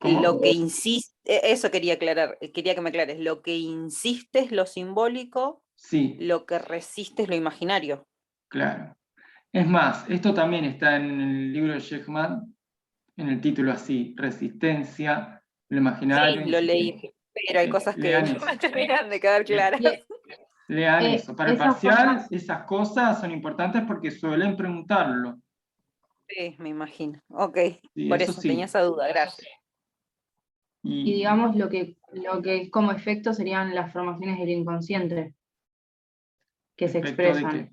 ¿Cómo? Lo que insiste, eso quería aclarar, quería que me aclares, lo que insiste es lo simbólico, sí. Lo que resiste es lo imaginario. Claro. Es más, esto también está en el libro de Sheckman, en el título así, Resistencia, lo imaginario. Sí, lo leí, pero hay cosas que no me terminan de quedar claras. Lean eso. Para el parcial, esas cosas son importantes porque suelen preguntarlo. Sí, me imagino. Ok, sí, por eso sí. tenía esa duda, gracias. Y digamos lo que como efecto serían las formaciones del inconsciente que se expresan.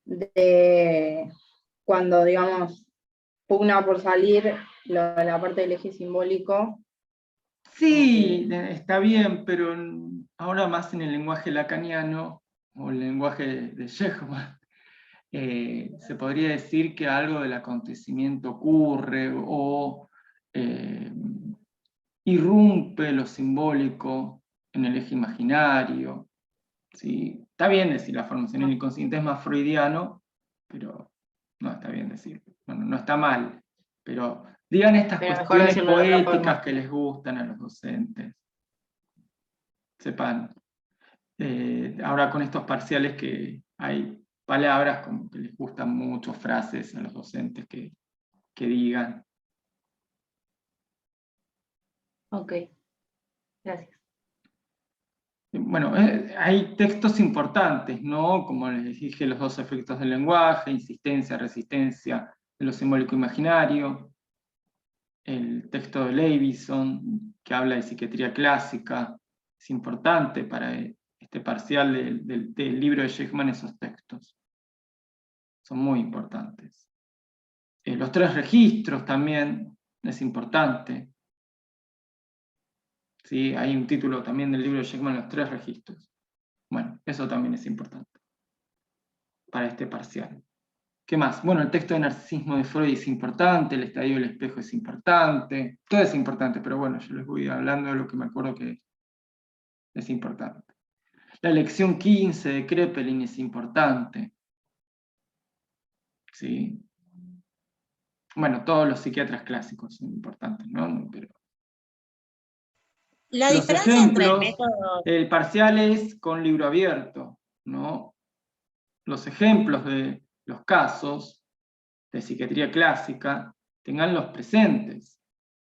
De cuando, digamos, pugna por salir la parte del eje simbólico. Sí, está bien, pero ahora más en el lenguaje lacaniano, o el lenguaje de Sheckman, se podría decir que algo del acontecimiento ocurre, o irrumpe lo simbólico en el eje imaginario. ¿Sí? Está bien decir la formación del inconsciente es más freudiano, pero no está bien decir, no está mal, pero digan estas cuestiones poéticas que les gustan a los docentes. Sepan, ahora con estos parciales que hay palabras como que les gustan mucho, frases a los docentes que digan. Ok, gracias. Bueno, hay textos importantes, ¿no? Como les dije, los dos efectos del lenguaje, insistencia, resistencia, de lo simbólico imaginario, el texto de Levison, que habla de psiquiatría clásica, es importante para este parcial del libro de Sheckman, esos textos. Son muy importantes. Los 3 registros también es importante. ¿Sí? Hay un título también del libro de Sheckman, los 3 registros. Bueno, eso también es importante para este parcial. ¿Qué más? Bueno, el texto de narcisismo de Freud es importante, el estadio del espejo es importante, todo es importante, pero bueno, yo les voy hablando de lo que me acuerdo que es importante. La lección 15 de Kraepelin es importante. ¿Sí? Bueno, todos los psiquiatras clásicos son importantes, ¿no? Pero La los diferencia entre el ejemplos, método... el parcial es con libro abierto, ¿no? Los ejemplos de los casos de psiquiatría clásica, tenganlos presentes,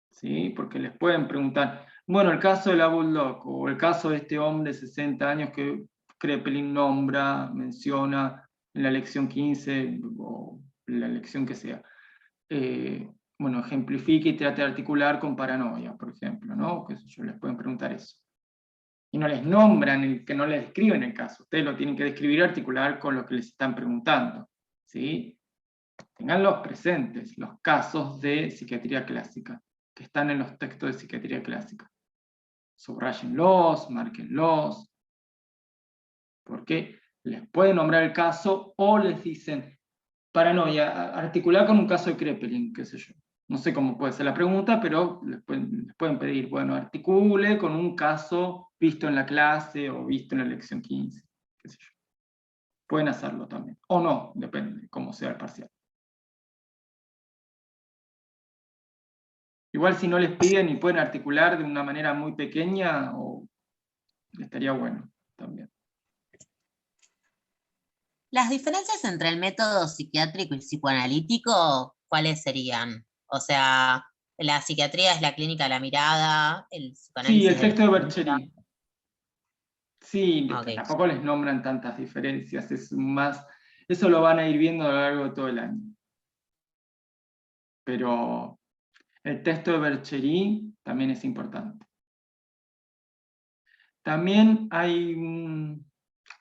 ¿sí? Porque les pueden preguntar, bueno, el caso de la Bulldog, o el caso de este hombre de 60 años que Kraepelin nombra, menciona en la lección 15, o la lección que sea. Bueno, ejemplifique y trate de articular con paranoia, por ejemplo, ¿no? ¿Qué sé yo? Les pueden preguntar eso. Y no les nombran, que no les describen el caso, ustedes lo tienen que describir y articular con lo que les están preguntando, ¿sí? Tenganlos presentes, los casos de psiquiatría clásica, que están en los textos de psiquiatría clásica. Subrayenlos, márquenlos, porque les pueden nombrar el caso o les dicen, paranoia, articular con un caso de Kraepelin, qué sé yo. No sé cómo puede ser la pregunta, pero les pueden pedir, bueno, articule con un caso visto en la clase o visto en la lección 15, qué sé yo. Pueden hacerlo también, o no, depende de cómo sea el parcial. Igual si no les piden y pueden articular de una manera muy pequeña, estaría bueno también. Las diferencias entre el método psiquiátrico y psicoanalítico, ¿cuáles serían? O sea, la psiquiatría es la clínica de la mirada, el psicoanálisis Sí, el de la texto de escucha. Bercheri. Sí, Ok. tampoco les nombran tantas diferencias, es más, eso lo van a ir viendo a lo largo de todo el año. Pero el texto de Bercheri también es importante. También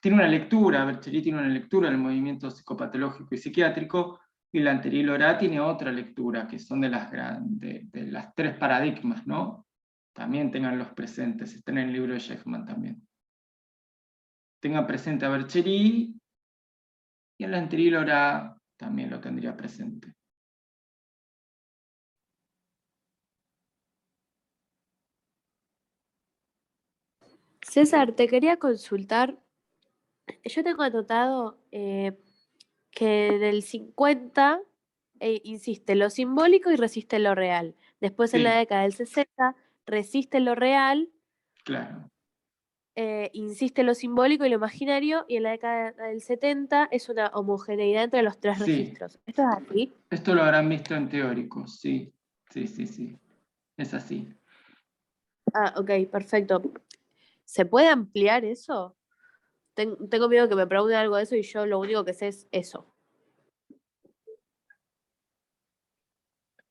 tiene una lectura, Bercheri tiene una lectura del movimiento psicopatológico y psiquiátrico, y la Anterior tiene otra lectura, que son de las 3 paradigmas, ¿no? También tenganlos presentes, están en el libro de Sheckman también. Tengan presente a Bercheri, y en la Anterior también lo tendría presente. César, te quería consultar. Yo tengo anotado que del 50 insiste lo simbólico y resiste lo real. Después en la Sí. década del 60 resiste lo real, Claro. insiste lo simbólico y lo imaginario, y en la década del 70 es una homogeneidad entre los 3 Sí. registros. ¿Esto es así? Esto lo habrán visto en teórico, sí. Sí. Es así. Ah, ok, perfecto. ¿Se puede ampliar eso? Tengo miedo que me pregunten algo de eso y yo lo único que sé es eso.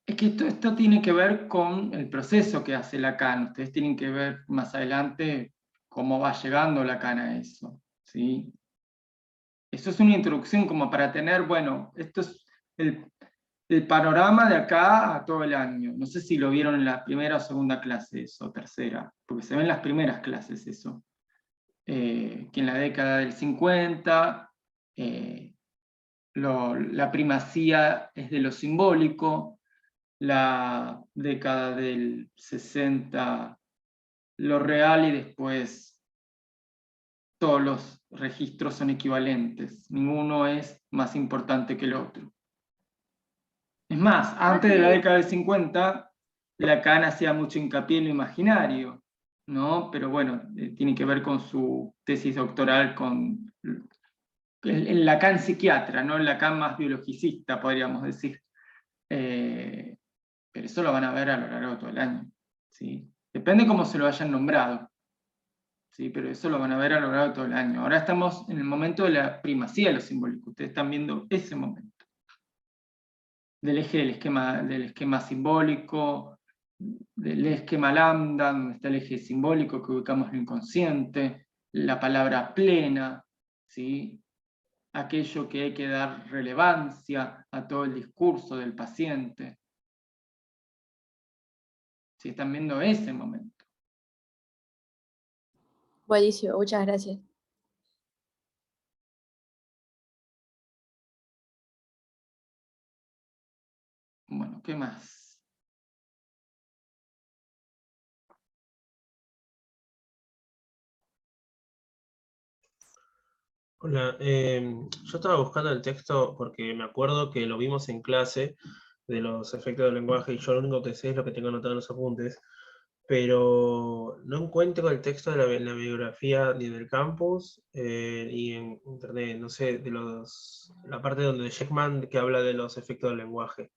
Es que esto tiene que ver con el proceso que hace Lacan. Ustedes tienen que ver más adelante cómo va llegando Lacan a eso, ¿sí? Eso es una introducción como para tener, bueno, esto es el panorama de acá a todo el año. No sé si lo vieron en la primera o segunda clase eso, tercera, porque se ven las primeras clases eso. Que en la década del 50 la primacía es de lo simbólico, la década del 60 lo real, y después todos los registros son equivalentes, ninguno es más importante que el otro. Es más, antes de la década del 50, Lacan hacía mucho hincapié en lo imaginario, ¿no? Pero bueno, tiene que ver con su tesis doctoral, con el Lacan psiquiatra, ¿no? El Lacan más biologicista, podríamos decir. Pero eso lo van a ver a lo largo de todo el año, ¿sí? Depende cómo se lo hayan nombrado, ¿sí? Pero eso lo van a ver a lo largo de todo el año. Ahora estamos en el momento de la primacía de lo simbólico, ustedes están viendo ese momento. Del eje del esquema simbólico, del esquema lambda, donde está el eje simbólico que ubicamos en lo inconsciente, la palabra plena, ¿sí? aquello que hay que dar relevancia a todo el discurso del paciente. Si están viendo ese momento. Buenísimo, muchas gracias. Bueno, ¿qué más? Hola, yo estaba buscando el texto porque me acuerdo que lo vimos en clase de los efectos del lenguaje y yo lo único que sé es lo que tengo anotado en los apuntes, pero no encuentro el texto de la bibliografía ni del campus ni en internet, no sé, la parte donde Sheckman que habla de los efectos del lenguaje.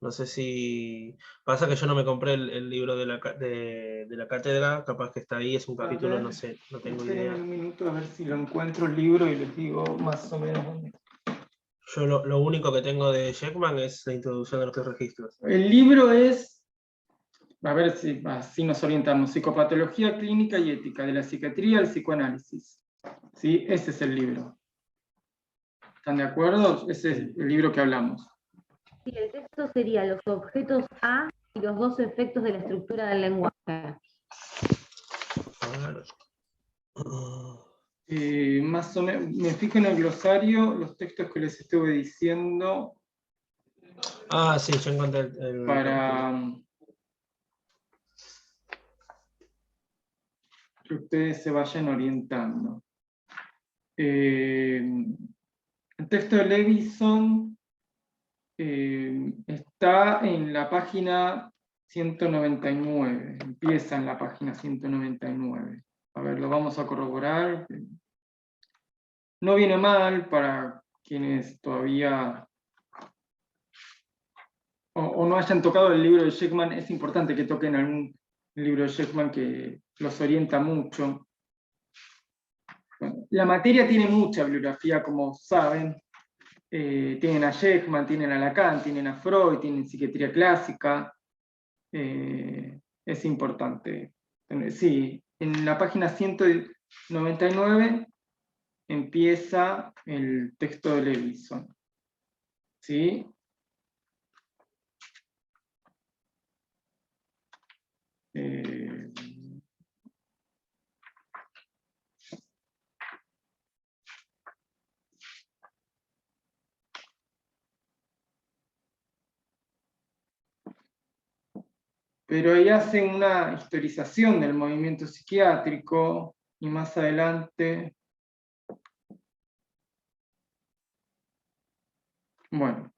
No sé si... Pasa que yo no me compré el libro de la cátedra, capaz que está ahí, es un capítulo, no sé, no tengo Espérenme idea. un minuto a ver si lo encuentro el libro y les digo más o menos dónde. Yo lo único que tengo de Sheckman es la introducción de los 3 registros. El libro es, a ver si así nos orientamos, Psicopatología Clínica y Ética, de la Psiquiatría al Psicoanálisis. ¿Sí? Ese es el libro. ¿Están de acuerdo? Ese es el libro que hablamos. Sí, el texto sería los objetos A y los 2 efectos de la estructura del lenguaje. Más o menos, me fijo en el glosario, los textos que les estuve diciendo. Ah, sí, yo encontré el para que ustedes se vayan orientando. El texto de Levison está en la página 199, empieza en la página 199. A ver, lo vamos a corroborar. No viene mal para quienes todavía o no hayan tocado el libro de Sheckman. Es importante que toquen algún libro de Sheckman que los orienta mucho. Bueno, la materia tiene mucha bibliografía, como saben. Tienen a Sheckman, tienen a Lacan, tienen a Freud, tienen psiquiatría clásica. Es importante. Sí, en la página 199 empieza el texto de Levison. ¿Sí? Pero ahí hacen una historización del movimiento psiquiátrico y más adelante, bueno.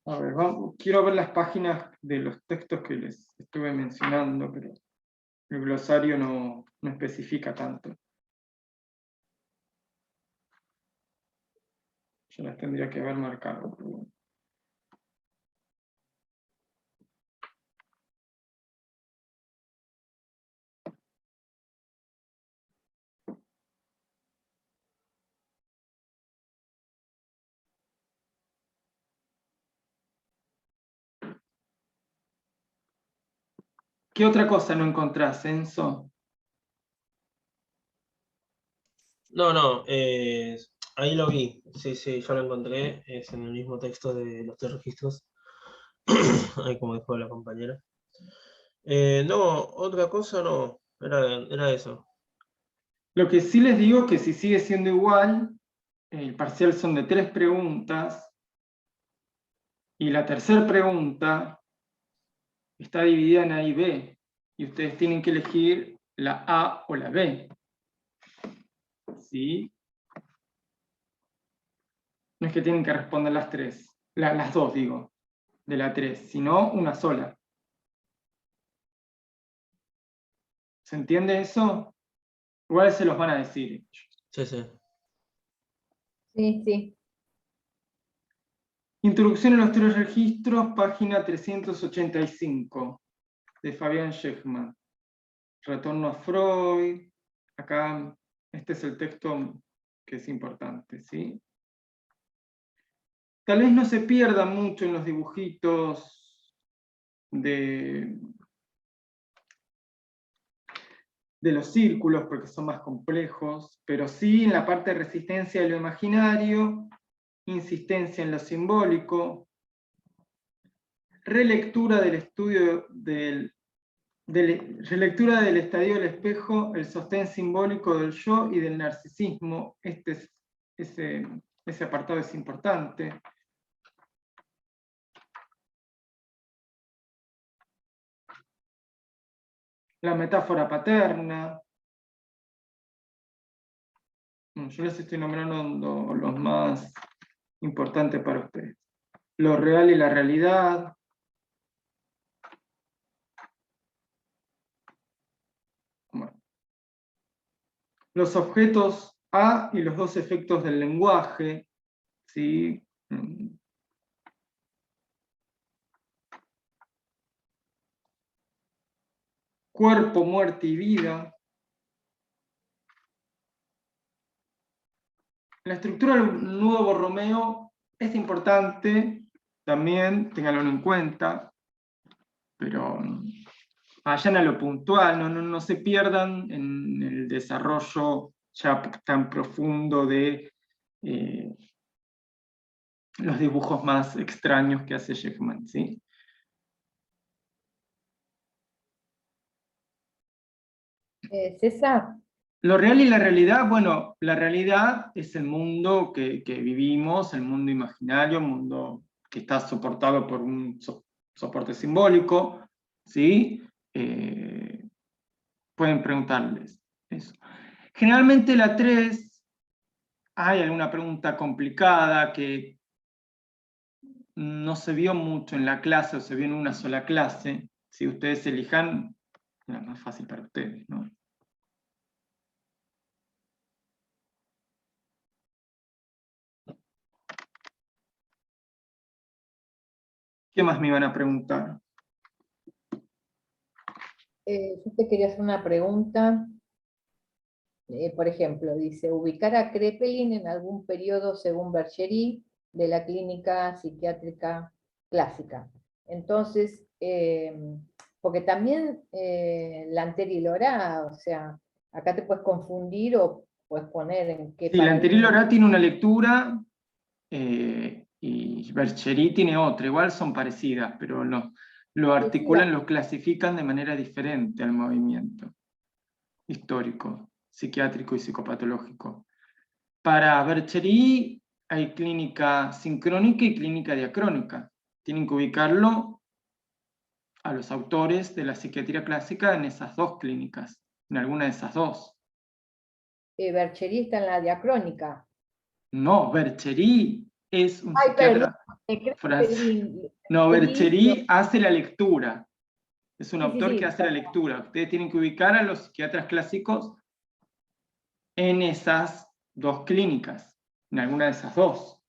A ver, quiero ver las páginas de los textos que les estuve mencionando, pero el glosario no especifica tanto. Yo las tendría que haber marcado. Pero bueno. ¿Qué otra cosa no encontrás, Enzo? No, ahí lo vi, sí, ya lo encontré, es en el mismo texto de los 3 registros, ahí como dijo la compañera. No, otra cosa no, era eso. Lo que sí les digo que si sigue siendo igual, el parcial son de 3 preguntas, y la tercera pregunta está dividida en A y B, y ustedes tienen que elegir la A o la B. ¿Sí? No es que tienen que responder las 3, las 2 digo, de la 3, sino una sola. ¿Se entiende eso? Igual se los van a decir. Sí. Sí. Introducción a los 3 registros, página 385, de Fabián Sheckman. Retorno a Freud. Acá, este es el texto que es importante, ¿sí? Tal vez no se pierdan mucho en los dibujitos de de los círculos, porque son más complejos, pero sí en la parte de resistencia de lo imaginario, insistencia en lo simbólico, relectura del estudio relectura del estadio del espejo, el sostén simbólico del yo y del narcisismo. Ese apartado es importante. La metáfora paterna. Yo les estoy nombrando los más importantes para ustedes. Lo real y la realidad. Bueno. Los objetos A y los dos efectos del lenguaje. ¿Sí? Cuerpo, muerte y vida. La estructura del nudo Borromeo es importante, también, ténganlo en cuenta, pero vayan a lo puntual, no se pierdan en el desarrollo ya tan profundo de los dibujos más extraños que hace Sheckman, ¿sí? César. Lo real y la realidad, bueno, la realidad es el mundo que vivimos, el mundo imaginario, el mundo que está soportado por un soporte simbólico, ¿sí? Pueden preguntarles eso. Generalmente la 3, hay alguna pregunta complicada que no se vio mucho en la clase o se vio en una sola clase. Si ustedes elijan, es más fácil para ustedes, ¿no? ¿Qué más me iban a preguntar? Yo te quería hacer una pregunta. Por ejemplo, dice, ubicar a Kraepelin en algún periodo según Bergerie de la clínica psiquiátrica clásica. Entonces, porque también Lanter y Lorá, o sea, acá te puedes confundir o puedes poner en qué Sí, Lanter y paradigma. Lorá tiene una lectura y Bergerie tiene otra, igual son parecidas, pero lo articulan, lo clasifican de manera diferente al movimiento histórico, psiquiátrico y psicopatológico. Para Bergerie hay clínica sincrónica y clínica diacrónica. Tienen que ubicarlo a los autores de la psiquiatría clásica en esas dos clínicas, en alguna de esas dos. Bergerie está en la diacrónica. No, Bergerie es un Ay, psiquiatra perdón, francés. No, Bergerie hace la lectura. Es un autor que hace la lectura. Ustedes tienen que ubicar a los psiquiatras clásicos en esas dos clínicas, en alguna de esas dos.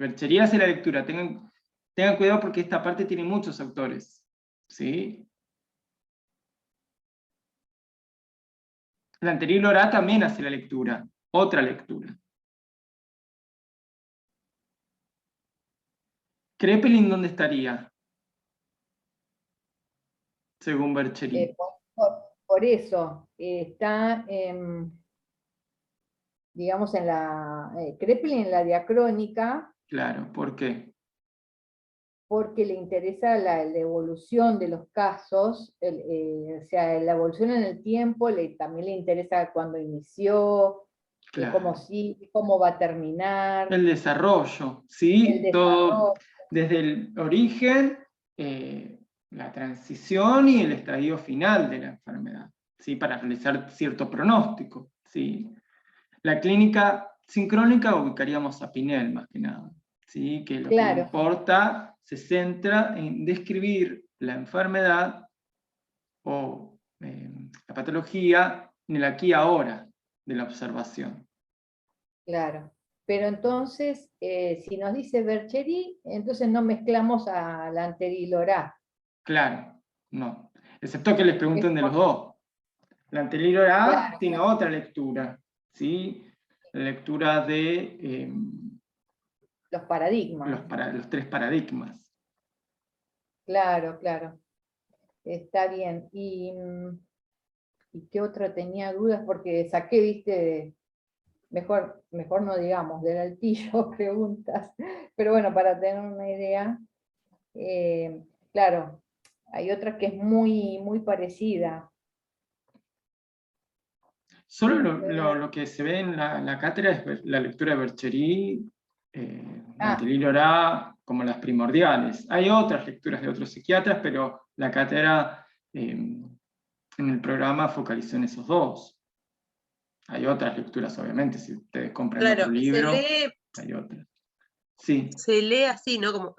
Bergerie hace la lectura. Tengan cuidado porque esta parte tiene muchos autores. ¿Sí? La anterior Lorá también hace la lectura. Otra lectura. Kraepelin, ¿dónde estaría? Según Bergerie. Por eso, está, digamos, en la Kraepelin en la diacrónica. Claro, ¿por qué? Porque le interesa la evolución de los casos, o sea, la evolución en el tiempo, también le interesa cuándo inició, Claro. cómo va a terminar. El desarrollo, ¿sí? El Todo desarrollo. desde el origen, la transición y el estadio final de la enfermedad, ¿sí? Para realizar cierto pronóstico, ¿sí? La clínica sincrónica ubicaríamos a Pinel, más que nada, ¿sí? Que lo que le importa se centra en describir la enfermedad o la patología en el aquí y ahora de la observación. Claro. Pero entonces, si nos dice Bergerie, entonces no mezclamos a Lanter y Lorá. Claro, no. Excepto que les pregunten de los dos. La anterior A tiene otra lectura, ¿sí? La lectura de los paradigmas. Los tres paradigmas. Claro, claro. Está bien. Y ¿Y qué otra tenía dudas? Porque saqué, viste, mejor no digamos, del altillo preguntas, pero bueno, para tener una idea, claro, hay otra que es muy parecida. Solo lo que se ve en la cátedra es la lectura de Berchery, Antililio Orá, como las primordiales. Hay otras lecturas de otros psiquiatras, pero la cátedra en el programa focalizó en esos dos. Hay otras lecturas, obviamente, si ustedes compran otro libro, hay otras. Sí. Se lee así, ¿no? Como,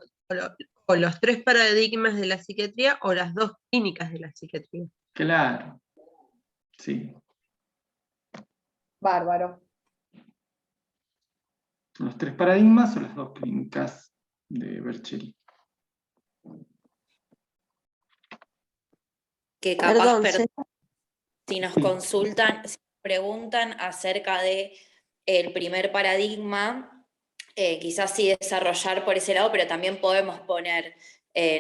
o los 3 paradigmas de la psiquiatría o las 2 clínicas de la psiquiatría. Claro, sí. Bárbaro. Los 3 paradigmas o las 2 clínicas de Berchery. Que capaz, Perdón, si nos consultan, si nos preguntan acerca de el primer paradigma, quizás sí desarrollar por ese lado, pero también podemos poner,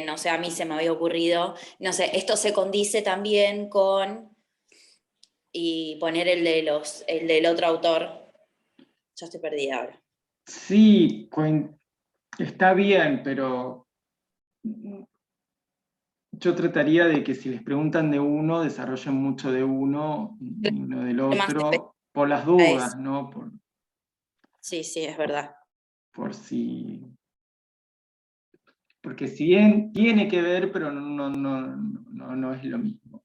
no sé, a mí se me había ocurrido, no sé, esto se condice también con, y poner el del otro autor. Ya estoy perdida ahora. Sí, está bien, pero yo trataría de que si les preguntan de uno, desarrollen mucho de uno y no del otro, por las dudas, ¿no? Sí, es verdad. Por si... Porque si bien tiene que ver, pero no es lo mismo.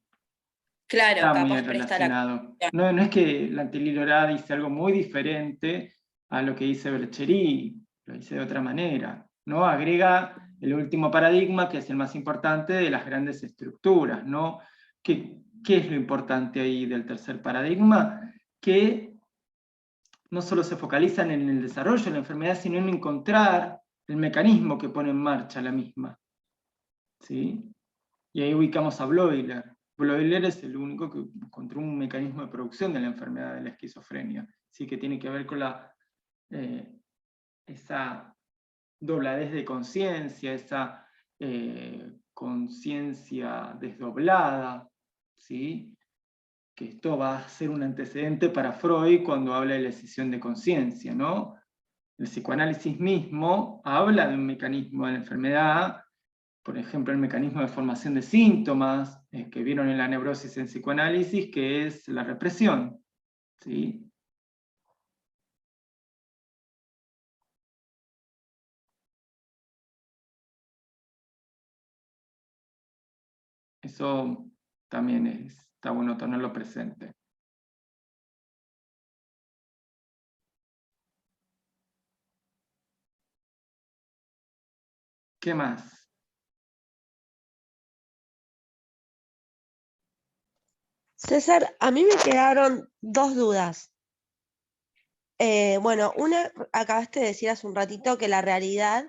Claro, Está muy capaz presta la... relacionado. No es que la Antililio Orá dice algo muy diferente a lo que dice Berchery, lo dice de otra manera, ¿no? Agrega el último paradigma, que es el más importante de las grandes estructuras, ¿no? ¿Qué es lo importante ahí del tercer paradigma? Que no solo se focalizan en el desarrollo de la enfermedad, sino en encontrar el mecanismo que pone en marcha la misma. ¿Sí? Y ahí ubicamos a Bloiler. Bloiler es el único que encontró un mecanismo de producción de la enfermedad de la esquizofrenia, ¿sí? Que tiene que ver con esa dobladez de conciencia, esa conciencia desdoblada, ¿sí? Que esto va a ser un antecedente para Freud cuando habla de la escisión de conciencia, ¿no? El psicoanálisis mismo habla de un mecanismo de la enfermedad, por ejemplo, el mecanismo de formación de síntomas que vieron en la neurosis en psicoanálisis, que es la represión, ¿sí? Eso también está bueno tenerlo presente. ¿Qué más? César, a mí me quedaron 2 dudas. Bueno, una, acabaste de decir hace un ratito que la realidad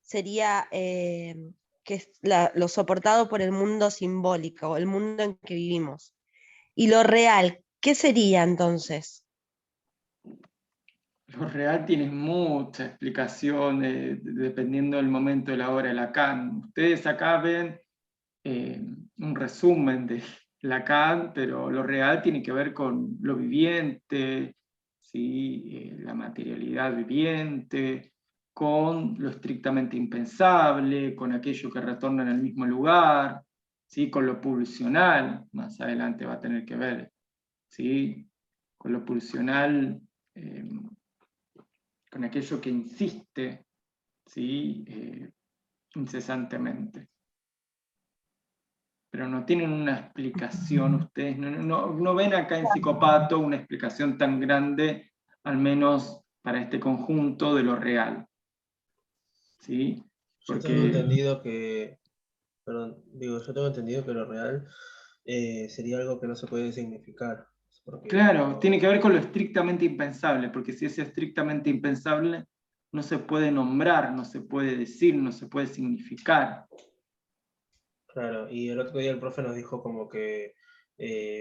sería que es lo soportado por el mundo simbólico, el mundo en que vivimos. Y lo real, ¿qué sería entonces? Lo real tiene mucha explicación dependiendo del momento de la obra de Lacan. Ustedes acá ven un resumen de Lacan, pero lo real tiene que ver con lo viviente, ¿sí? La materialidad viviente, con lo estrictamente impensable, con aquello que retorna en el mismo lugar, ¿sí? Con lo pulsional, más adelante va a tener que ver, ¿sí? Con lo pulsional, con aquello que insiste, ¿sí? Incesantemente. Pero no tienen una explicación ustedes, no ven acá en Psicopato una explicación tan grande, al menos para este conjunto, de lo real. ¿Sí? Yo tengo entendido que, perdón, yo tengo entendido que lo real sería algo que no se puede significar. Claro, tiene que ver con lo estrictamente impensable, porque si es estrictamente impensable, no se puede nombrar, no se puede decir, no se puede significar. Claro, y el otro día el profe nos dijo como que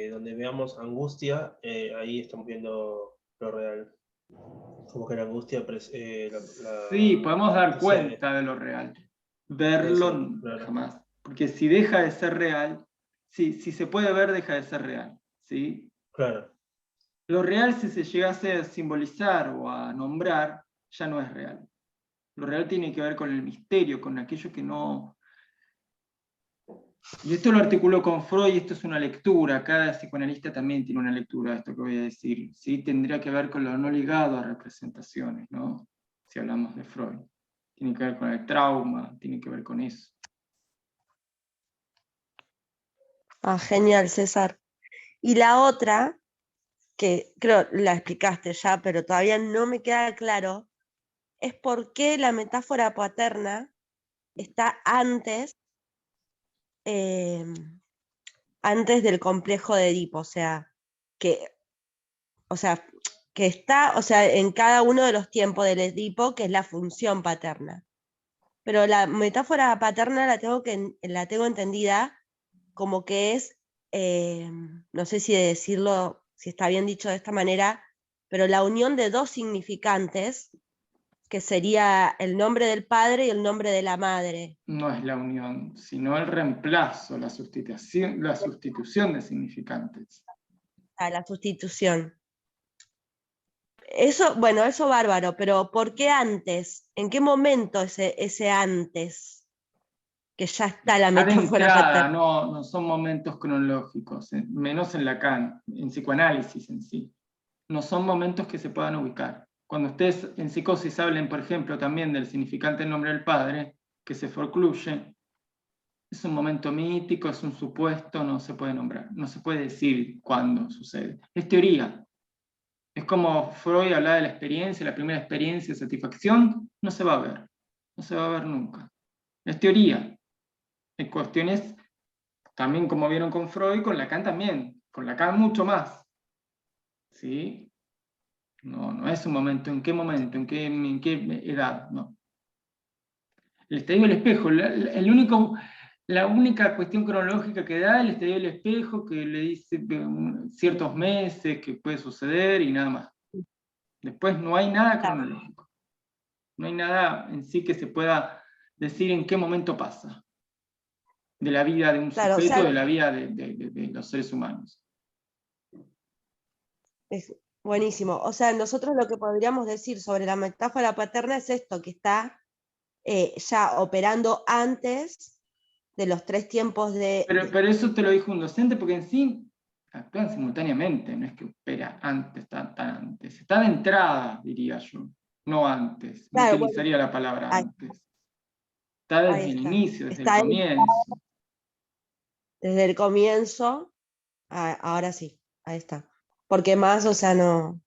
donde veamos angustia, ahí estamos viendo lo real. Como que la angustia... Sí, podemos dar precede. cuenta de lo real. Verlo Eso, claro. jamás. Porque si deja de ser real, si se puede ver, deja de ser real. ¿sí? Claro. Lo real, si se llegase a simbolizar o a nombrar, ya no es real. Lo real tiene que ver con el misterio, con aquello que no... Y esto lo articuló con Freud, y esto es una lectura, cada psicoanalista también tiene una lectura de esto que voy a decir, ¿sí? Tendría que ver con lo no ligado a representaciones, ¿no? Si hablamos de Freud. Tiene que ver con el trauma, tiene que ver con eso. Ah, genial, César. Y la otra, que creo la explicaste ya, pero todavía no me queda claro, es por qué la metáfora paterna está antes, antes del complejo de Edipo, o sea, que está, o sea, en cada uno de los tiempos del Edipo, que es la función paterna. Pero la metáfora paterna la tengo entendida como que es, no sé si decirlo, si está bien dicho de esta manera, pero la unión de dos significantes, que sería el nombre del padre y el nombre de la madre. No es la unión, sino el reemplazo, la sustitución de significantes. A la sustitución. Eso, bueno, eso bárbaro, pero ¿por qué antes? ¿En qué momento ese antes? Que ya está la De metáfora entrada, paterna. no son momentos cronológicos, menos en Lacan, en psicoanálisis en sí. No son momentos que se puedan ubicar. Cuando ustedes en psicosis hablen, por ejemplo, también del significante del nombre del padre, que se forcluye, es un momento mítico, es un supuesto, no se puede nombrar, no se puede decir cuándo sucede. Es teoría. Es como Freud hablaba de la experiencia, la primera experiencia de satisfacción, no se va a ver. No se va a ver nunca. Es teoría. Hay cuestiones, también como vieron con Freud, con Lacan también. Con Lacan mucho más. ¿Sí? No es un momento, ¿en qué momento? ¿En qué edad? No. El estadio del espejo, la única cuestión cronológica que da el estadio del espejo, que le dice ciertos meses que puede suceder y nada más. Después no hay nada cronológico. No hay nada en sí que se pueda decir en qué momento pasa. De la vida de un Claro, sujeto, o sea, de la vida de los seres humanos. es buenísimo. O sea, nosotros lo que podríamos decir sobre la metáfora paterna es esto, que está ya operando antes de los tres tiempos de... Pero eso te lo dijo un docente, porque en sí actúan simultáneamente, no es que opera antes, tan antes. Está de entrada, diría yo, no antes. No Claro, utilizaría la palabra ahí, antes. Está desde ahí el está. inicio, desde el Está comienzo. desde el comienzo, ahora sí, ahí está. Porque más, o sea, no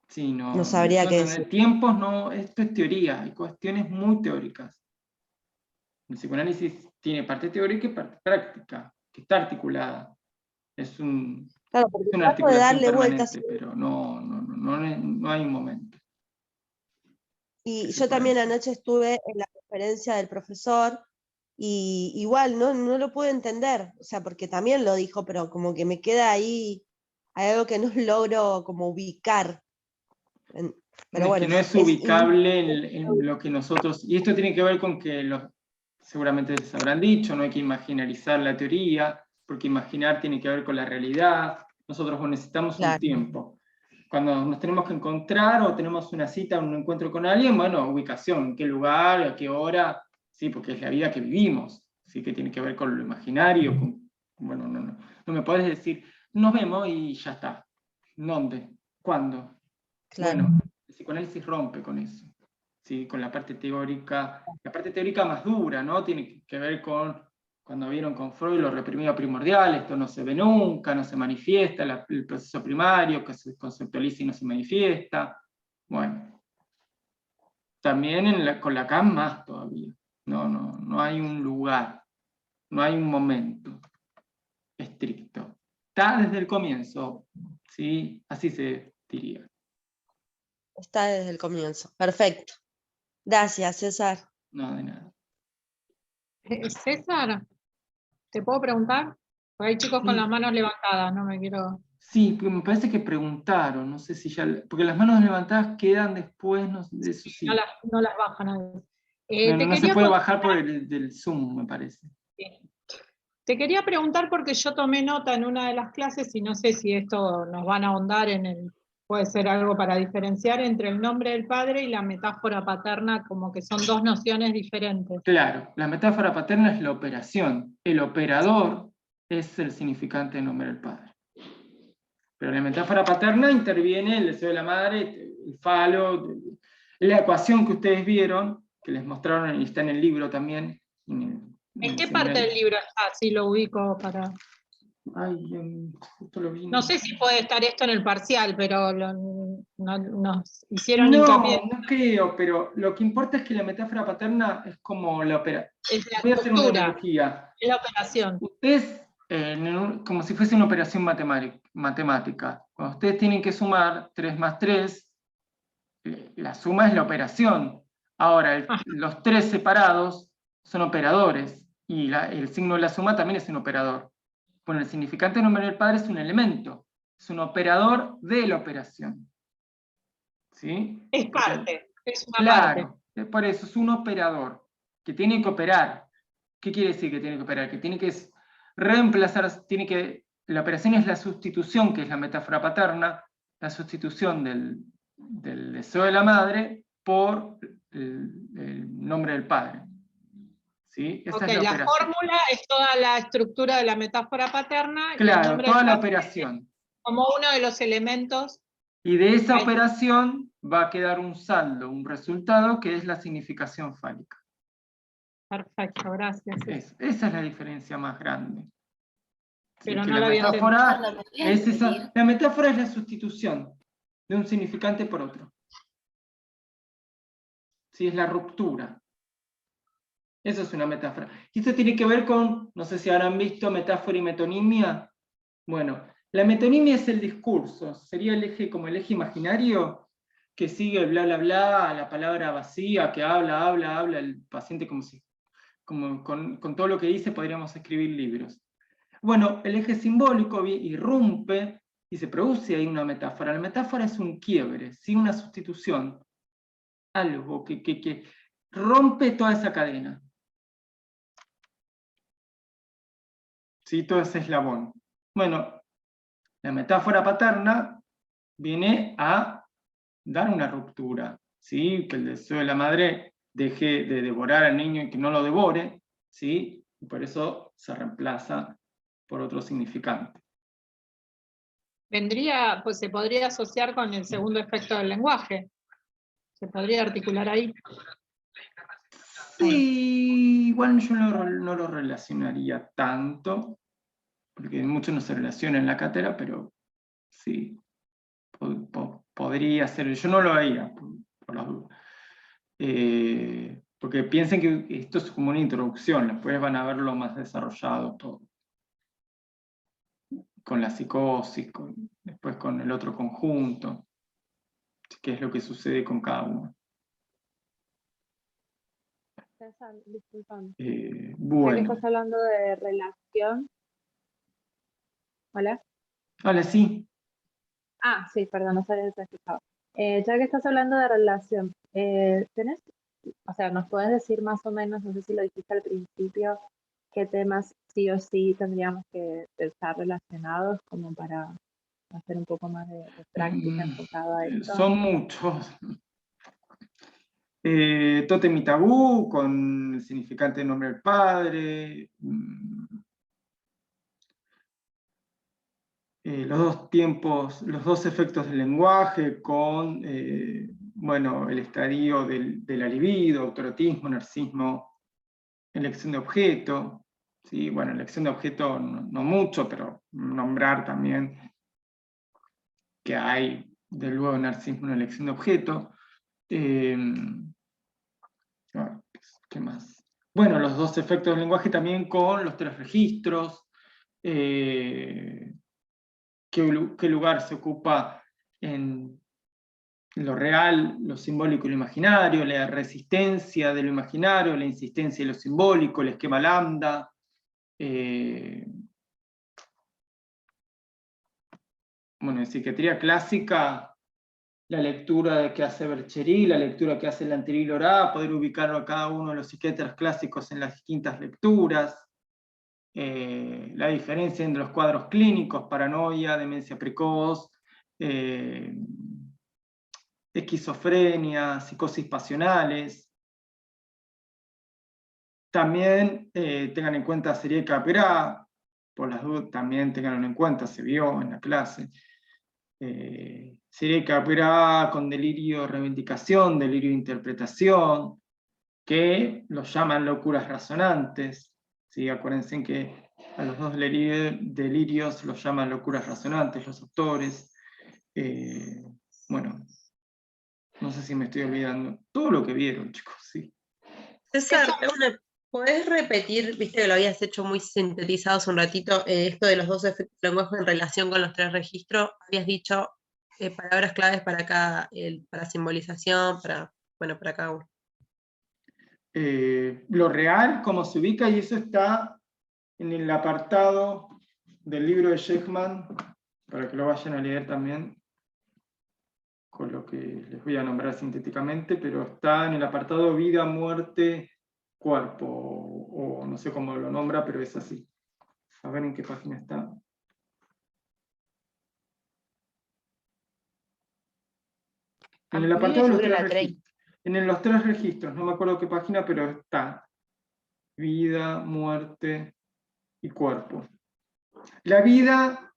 Sí, sabría qué decir. tiempos no, esto es teoría, hay cuestiones muy teóricas. El psicoanálisis tiene parte teórica y parte práctica, que está articulada. Es Claro, porque una trato de articulación darle vueltas. permanente, pero no hay un momento. Y se yo pueda también decir. anoche estuve en la conferencia del profesor y igual no lo pude entender, o sea, porque también lo dijo, pero como que me queda ahí, hay algo que no logro como ubicar. Pero Es bueno, que no es ubicable en lo que nosotros, y esto tiene que ver con que seguramente les habrán dicho, no hay que imaginarizar la teoría, porque imaginar tiene que ver con la realidad. Nosotros necesitamos un tiempo. Cuando nos tenemos que encontrar o tenemos una cita, un encuentro con alguien, bueno, ubicación, en qué lugar, a qué hora, sí, porque es la vida que vivimos, sí, que tiene que ver con lo imaginario, bueno, no me podés decir, nos vemos y ya está. ¿Dónde? ¿Cuándo? Claro. Bueno, el psicoanálisis rompe con eso, ¿sí? Con la parte teórica más dura, ¿no? Tiene que ver con, cuando vieron con Freud, lo reprimido primordial, esto no se ve nunca, no se manifiesta, el proceso primario, que se conceptualiza y no se manifiesta. Bueno, también con Lacan más todavía. No hay un lugar, no hay un momento estricto. Está desde el comienzo, ¿sí? Así se diría. Está desde el comienzo. Perfecto. Gracias, César. No, de nada. César, ¿te puedo preguntar? Porque hay chicos con las manos levantadas, no me quiero... Sí, porque me parece que preguntaron, no sé si ya, porque las manos levantadas quedan después, no, eso sí. No las bajan a veces. No se puede bajar por el del Zoom, me parece. Te quería preguntar porque yo tomé nota en una de las clases y no sé si esto nos van a ahondar en el, puede ser algo para diferenciar entre el nombre del padre y la metáfora paterna, como que son dos nociones diferentes. Claro, la metáfora paterna es la operación. El operador es el significante del nombre del padre. Pero en la metáfora paterna interviene el deseo de la madre, el falo, la ecuación que ustedes vieron, que les mostraron y está en el libro también. ¿En qué parte del libro está? Si lo ubico para... Ay, justo lo vi. No sé si puede estar esto en el parcial, pero nos hicieron hincapié. No creo, pero lo que importa es que la metáfora paterna es como la operación. Es la Voy a hacer una estructura, analogía. es la operación. Ustedes, como si fuese una operación matemática, cuando ustedes tienen que sumar 3 más 3, la suma es la operación. Ahora, los 3 separados son operadores, y el signo de la suma también es un operador. Bueno, el significante del nombre del padre es un elemento, es un operador de la operación. ¿Sí? Es parte, es una Claro, parte. por eso es un operador que tiene que operar. ¿Qué quiere decir que tiene que operar? Que tiene que reemplazar, la operación es la sustitución, que es la metáfora paterna, la sustitución del deseo de la madre por el nombre del padre. ¿Sí? Esa es la operación. Fórmula es toda la estructura de la metáfora paterna. Claro, y el nombre toda del la padre operación. como uno de los elementos. Y de esa operación va a quedar un saldo, un resultado, que es la significación fálica. Perfecto, gracias. Esa es la diferencia más grande. Pero que no la la había metáfora entendido. la metáfora es la sustitución de un significante por otro. Sí, es la ruptura. Eso es una metáfora. Y esto tiene que ver con, no sé si habrán visto metáfora y metonimia. Bueno, la metonimia es el discurso, sería el eje, como el eje imaginario, que sigue el bla bla bla, a la palabra vacía, que habla el paciente como con todo lo que dice podríamos escribir libros. Bueno, el eje simbólico irrumpe y se produce ahí una metáfora. La metáfora es un quiebre, ¿sí? Una sustitución, algo que rompe toda esa cadena. ¿Sí? Todo ese eslabón. Bueno, la metáfora paterna viene a dar una ruptura, ¿sí? Que el deseo de la madre deje de devorar al niño y que no lo devore, ¿sí? Y por eso se reemplaza por otro significante. Pues se podría asociar con el segundo efecto del lenguaje. Se podría articular ahí. Sí, igual yo no lo relacionaría tanto, porque mucho no se relaciona en la cátedra, pero sí, podría ser. Yo no lo haría, por las dudas. Porque piensen que esto es como una introducción, después van a verlo más desarrollado todo. Con la psicosis, después con el otro conjunto, qué es lo que sucede con cada uno. César, disculpame. Bueno. Ya que estás hablando de relación. ¿Hola? Hola, sí. Ah, sí, perdón, no sabía si escuchaba. Ya que estás hablando de relación, ¿nos podés decir más o menos, no sé si lo dijiste al principio, qué temas sí o sí tendríamos que estar relacionados como para hacer un poco más de práctica enfocada a esto? Son muchos. Tótem y tabú, con el significante del nombre del padre. Los dos tiempos, los dos efectos del lenguaje, con el estadio de la libido, autorotismo, narcisismo, elección de objeto. ¿Sí? Bueno, elección de objeto no mucho, pero nombrar también que hay, de luego, narcisismo en elección de objeto. ¿Qué más? Bueno, los dos efectos del lenguaje también con los 3 registros. ¿Qué lugar se ocupa en lo real, lo simbólico y lo imaginario? La resistencia de lo imaginario, la insistencia de lo simbólico, el esquema lambda. Bueno, en psiquiatría clásica, la lectura que hace Berchery, la lectura que hace Lantieri Lorá, poder ubicar a cada uno de los psiquiatras clásicos en las distintas lecturas. la diferencia entre los cuadros clínicos, paranoia, demencia precoz, esquizofrenia, psicosis pasionales. También tengan en cuenta serie de Capgras, por las dudas también tenganlo en cuenta, se vio en la clase. Serie de Capgras con delirio de reivindicación, delirio de interpretación, que los llaman locuras razonantes. ¿Sí? Acuérdense que a los dos delirios los llaman locuras razonantes los autores. Bueno, no sé si me estoy olvidando. Todo lo que vieron, chicos, sí. César, ¿podés repetir, viste que lo habías hecho muy sintetizado hace un ratito, esto de los dos efectos de lenguaje en relación con los tres registros? Habías dicho palabras claves para cada, para simbolización, para cada uno. Lo real, cómo se ubica, y eso está en el apartado del libro de Sheckman, para que lo vayan a leer también, con lo que les voy a nombrar sintéticamente, pero está en el apartado vida, muerte, cuerpo, o no sé cómo lo nombra, pero es así. A ver en qué página está. En el apartado de los tres registros. En los tres registros, no me acuerdo qué página, pero está. Vida, muerte y cuerpo. La vida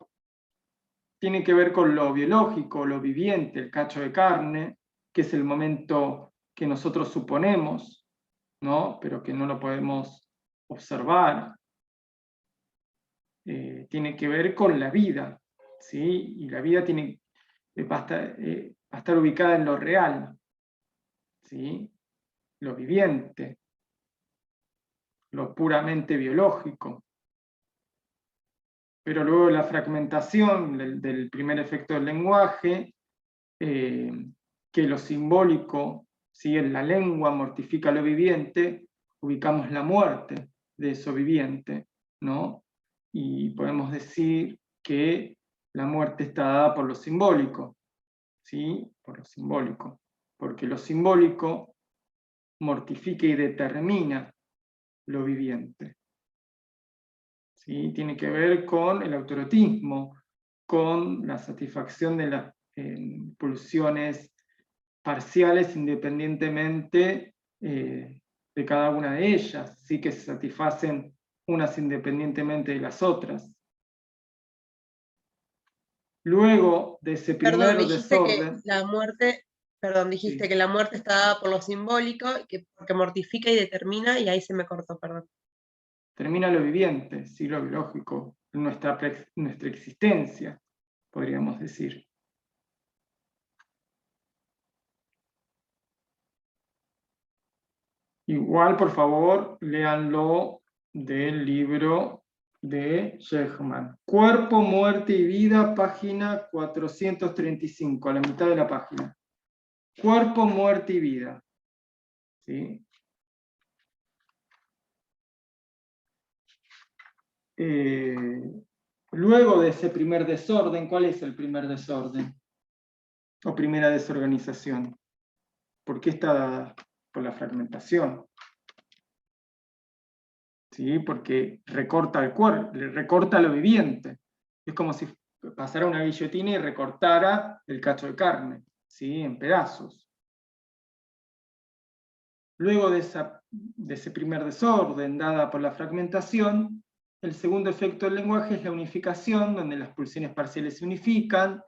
tiene que ver con lo biológico, lo viviente, el cacho de carne, que es el momento que nosotros suponemos, ¿no? Pero que no lo podemos observar. Tiene que ver con la vida, ¿sí? Y la vida va a estar ubicada en lo real, ¿sí? Lo viviente, lo puramente biológico. Pero luego la fragmentación del primer efecto del lenguaje, que lo simbólico, ¿sí? En la lengua mortifica lo viviente, ubicamos la muerte de eso viviente, ¿no? Y podemos decir que la muerte está dada por lo simbólico, ¿sí? Por lo simbólico, porque lo simbólico mortifica y determina lo viviente. ¿Sí? Tiene que ver con el autoerotismo, con la satisfacción de las pulsiones parciales independientemente de cada una de ellas, sí que se satisfacen unas independientemente de las otras. Luego de ese primer desorden... dijiste que la muerte está dada por lo simbólico, porque mortifica y determina, y ahí se me cortó, perdón. Termina lo viviente, sí, lo biológico, nuestra existencia, podríamos decir. Igual, por favor, léanlo del libro de Sheckman. Cuerpo, muerte y vida, página 435, a la mitad de la página. Cuerpo, muerte y vida. ¿Sí? Luego de ese primer desorden, ¿cuál es el primer desorden? O primera desorganización. ¿Por qué está dada? Por la fragmentación. ¿Sí? Porque recorta el cuerpo, recorta lo viviente. Es como si pasara una guillotina y recortara el cacho de carne, ¿sí? En pedazos. Luego de ese primer desorden dada por la fragmentación, el segundo efecto del lenguaje es la unificación, donde las pulsiones parciales se unifican,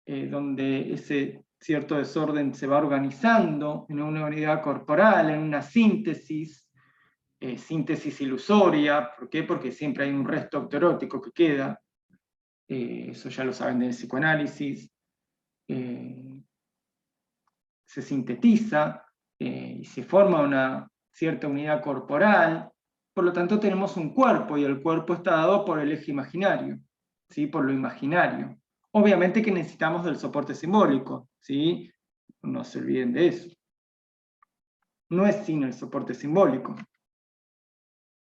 donde ese cierto desorden se va organizando en una unidad corporal, en una síntesis ilusoria. ¿Por qué? Porque siempre hay un resto autoerótico que queda, eso ya lo saben del psicoanálisis, se sintetiza y se forma una cierta unidad corporal. Por lo tanto tenemos un cuerpo, y el cuerpo está dado por el eje imaginario, ¿sí? Por lo imaginario. Obviamente que necesitamos del soporte simbólico, ¿sí? No se olviden de eso. No es sino el soporte simbólico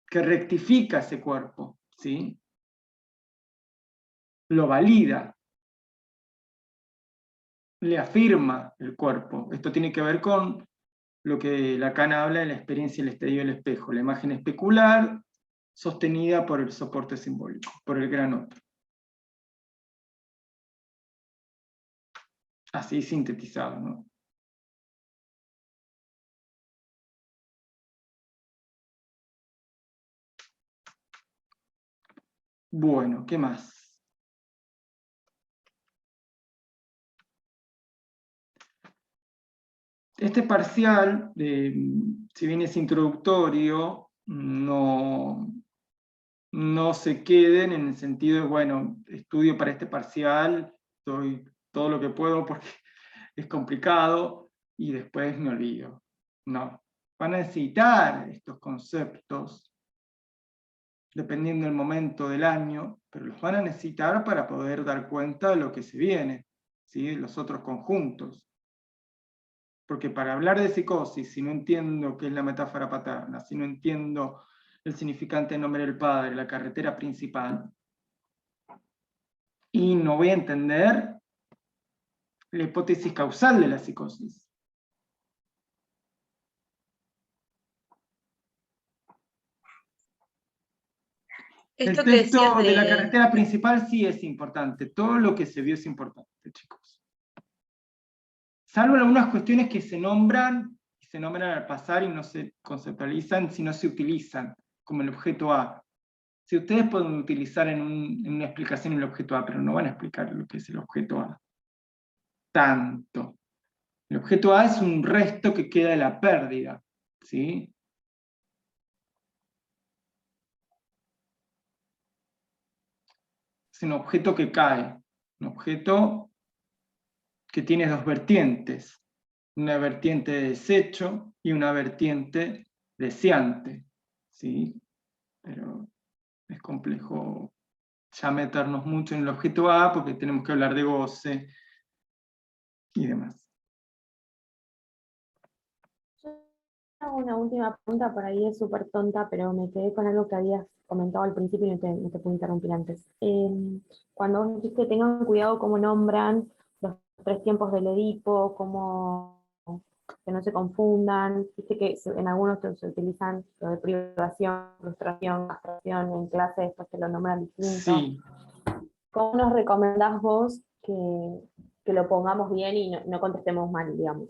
que rectifica ese cuerpo, ¿sí? Lo valida, le afirma el cuerpo. Esto tiene que ver con lo que Lacan habla de la experiencia, el estadio del espejo, la imagen especular sostenida por el soporte simbólico, por el gran otro. Así sintetizado, ¿no? Bueno, ¿qué más? Este parcial, si bien es introductorio, no se queden en el sentido de, bueno, estudio para este parcial, doy todo lo que puedo porque es complicado y después me olvido. No, van a necesitar estos conceptos dependiendo del momento del año, pero los van a necesitar para poder dar cuenta de lo que se viene, ¿sí? Los otros conjuntos. Porque para hablar de psicosis, si no entiendo qué es la metáfora paterna, si no entiendo el significante del nombre del padre, la carretera principal, y no voy a entender la hipótesis causal de la psicosis. El Esto que texto decías de la carretera principal sí es importante, todo lo que se vio es importante, chicos. Salvo algunas cuestiones que se nombran al pasar y no se conceptualizan, sino se utilizan, como el objeto A. Si ustedes pueden utilizar en una explicación el objeto A, pero no van a explicar lo que es el objeto A. Tanto. El objeto A es un resto que queda de la pérdida, ¿sí? Es un objeto que cae, un objeto que tiene dos vertientes, una vertiente de desecho y una vertiente deseante, ¿sí? Pero es complejo ya meternos mucho en el objeto A porque tenemos que hablar de goce y demás. Hago una última pregunta, por ahí es súper tonta, pero me quedé con algo que habías comentado al principio y no te pude interrumpir antes. Cuando vos dijiste tengan cuidado cómo nombran los 3 tiempos del Edipo, cómo que no se confundan, viste que en algunos se utilizan lo de privación, frustración, castración, en clase después te lo nombran distinto. Sí. ¿Cómo nos recomendás vos que lo pongamos bien y no contestemos mal, digamos?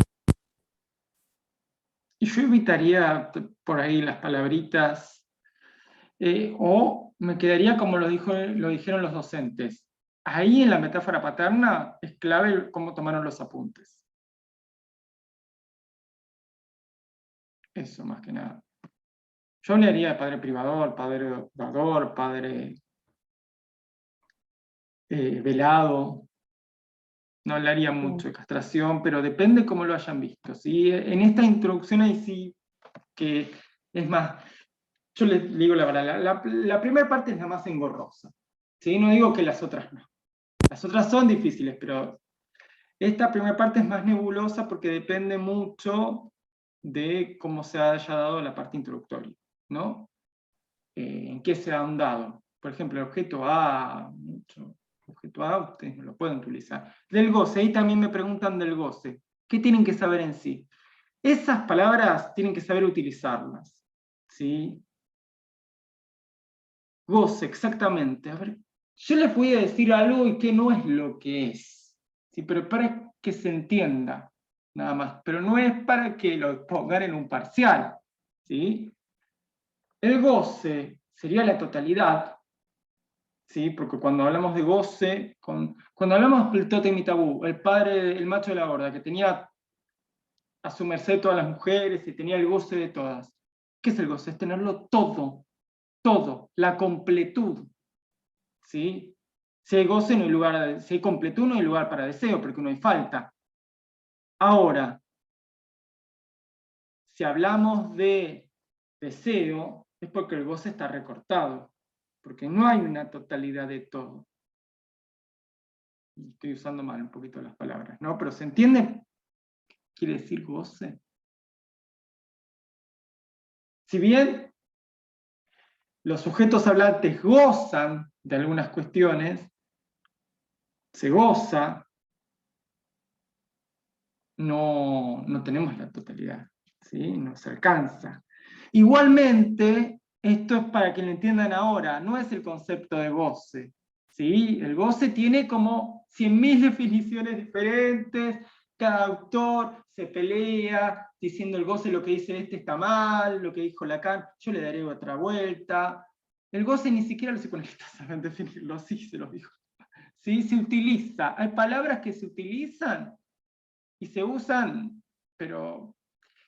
Y yo evitaría por ahí las palabritas, o me quedaría como lo dijeron los docentes. Ahí en la metáfora paterna es clave cómo tomaron los apuntes. Eso más que nada. Yo hablaría de padre privador, padre dador, padre velado. No hablaría mucho de castración, pero depende cómo lo hayan visto, ¿sí? En esta introducción ahí sí que es más, yo les digo la verdad, la primera parte es la más engorrosa, ¿sí? No digo que las otras no. Las otras son difíciles, pero esta primera parte es más nebulosa porque depende mucho de cómo se haya dado la parte introductoria, ¿no? En qué se ha ahondado. Por ejemplo, el objeto A, objeto A, ustedes no lo pueden utilizar. Del goce, ahí también me preguntan del goce. ¿Qué tienen que saber en sí? Esas palabras tienen que saber utilizarlas, ¿sí? Goce, exactamente. A ver, yo les voy a decir algo y que no es lo que es, ¿sí? Pero para que se entienda, nada más. Pero no es para que lo pongan en un parcial, ¿sí? El goce sería la totalidad, ¿sí? Porque cuando hablamos de goce, cuando hablamos del tótem y tabú, el padre, el macho de la gorda, que tenía a su merced todas las mujeres y tenía el goce de todas. ¿Qué es el goce? Es tenerlo todo, todo, la completud, ¿sí? Si hay goce no hay lugar, si hay completud no hay lugar para deseo, porque no hay falta. Ahora, si hablamos de deseo, es porque el goce está recortado, porque no hay una totalidad de todo. Estoy usando mal un poquito las palabras, ¿no? Pero ¿se entiende? ¿Quiere decir goce? Si bien los sujetos hablantes gozan de algunas cuestiones, se goza, no tenemos la totalidad, ¿sí? No se alcanza. Igualmente, esto es para que lo entiendan ahora, no es el concepto de goce. ¿Sí? El goce tiene como 100.000 definiciones diferentes, cada autor se pelea diciendo el goce, lo que dice este está mal, lo que dijo Lacan, yo le daré otra vuelta. El goce ni siquiera los psicoanalistas saben definirlo, sí se los digo. ¿Sí? Se utiliza, hay palabras que se utilizan y se usan, pero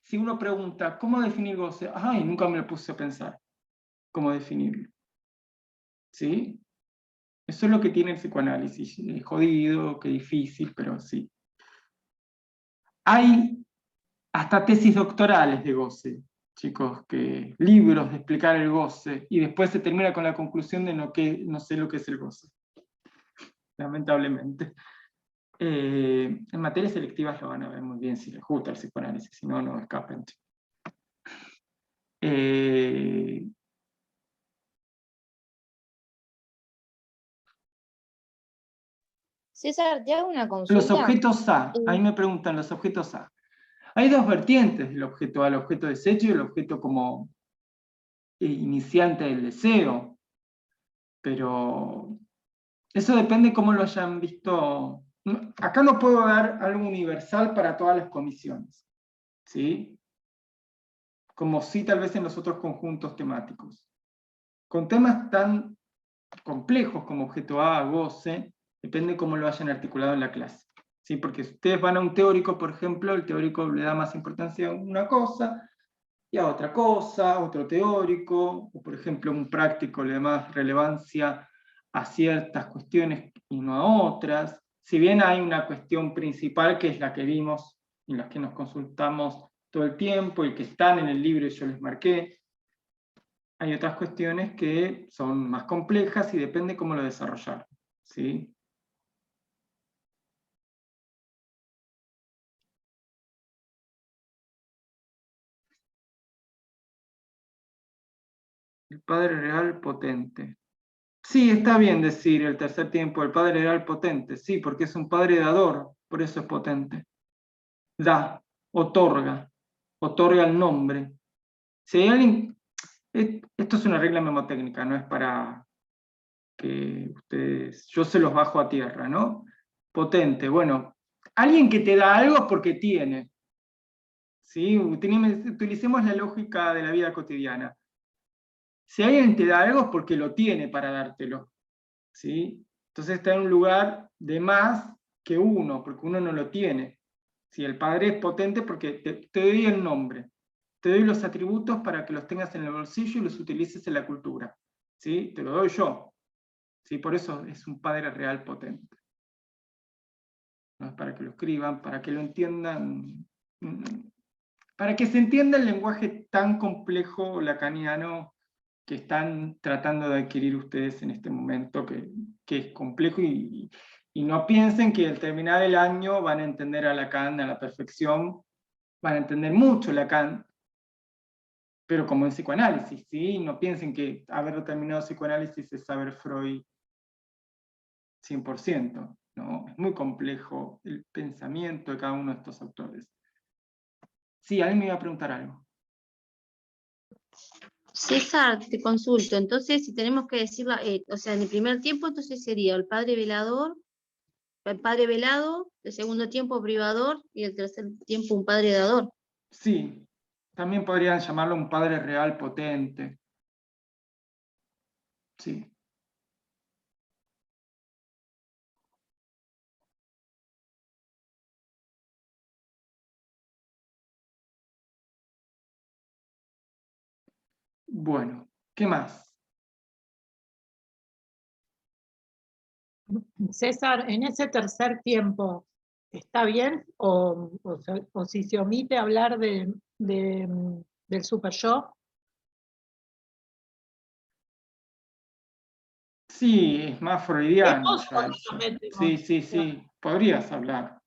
si uno pregunta, ¿cómo definir goce? Ay, nunca me lo puse a pensar. ¿Cómo definirlo? ¿Sí? Eso es lo que tiene el psicoanálisis. Es jodido, que difícil, pero sí. Hay hasta tesis doctorales de goce, chicos, que libros de explicar el goce, y después se termina con la conclusión de no sé lo que es el goce. Lamentablemente. En materias selectivas lo van a ver muy bien si les gusta el psicoanálisis, si no, no escapen. César, te hago una consulta. Los objetos A, ahí me preguntan los objetos A. Hay dos vertientes del objeto A, el objeto desecho y el objeto como iniciante del deseo, pero eso depende cómo lo hayan visto. Acá no puedo dar algo universal para todas las comisiones, ¿sí? Como sí tal vez en los otros conjuntos temáticos. Con temas tan complejos como objeto A, goce, depende cómo lo hayan articulado en la clase. ¿Sí? Porque si ustedes van a un teórico, por ejemplo, el teórico le da más importancia a una cosa y a otra cosa, otro teórico, o por ejemplo un práctico le da más relevancia a ciertas cuestiones y no a otras. Si bien hay una cuestión principal que es la que vimos y las que nos consultamos todo el tiempo y que están en el libro y yo les marqué, hay otras cuestiones que son más complejas y depende cómo lo desarrollar, ¿sí? El Padre Real potente. Sí, está bien decir el tercer tiempo, el Padre Real potente, sí, porque es un Padre dador, por eso es potente. Da, otorga el nombre. Si hay alguien, esto es una regla memotécnica, no es para que ustedes, yo se los bajo a tierra, ¿no? Potente, bueno, alguien que te da algo es porque tiene. ¿Sí? Utilicemos la lógica de la vida cotidiana. Si alguien te da algo es porque lo tiene para dártelo. ¿Sí? Entonces está en un lugar de más que uno, porque uno no lo tiene. Si el Padre es potente porque te doy el nombre, te doy los atributos para que los tengas en el bolsillo y los utilices en la cultura. ¿Sí? Te lo doy yo. ¿Sí? Por eso es un Padre Real potente. No es para que lo escriban, para que lo entiendan, para que se entienda el lenguaje tan complejo lacaniano que están tratando de adquirir ustedes en este momento, que es complejo, y no piensen que al terminar el año van a entender a Lacan a la perfección, van a entender mucho Lacan, pero como en psicoanálisis, ¿sí? No piensen que haber terminado psicoanálisis es saber Freud 100%, ¿no? Es muy complejo el pensamiento de cada uno de estos autores. Sí, alguien me iba a preguntar algo. César, te consulto, entonces si tenemos que decirlo, o sea, en el primer tiempo entonces sería el padre velador, el padre velado, el segundo tiempo privador y el tercer tiempo un padre dador. Sí, también podrían llamarlo un Padre Real potente. Sí. Bueno, ¿qué más? César, en ese tercer tiempo, ¿está bien? ¿O si se omite hablar del super yo? Sí, es más freudiano ¿Es ya eso. Sí, sí, sí, podrías hablar.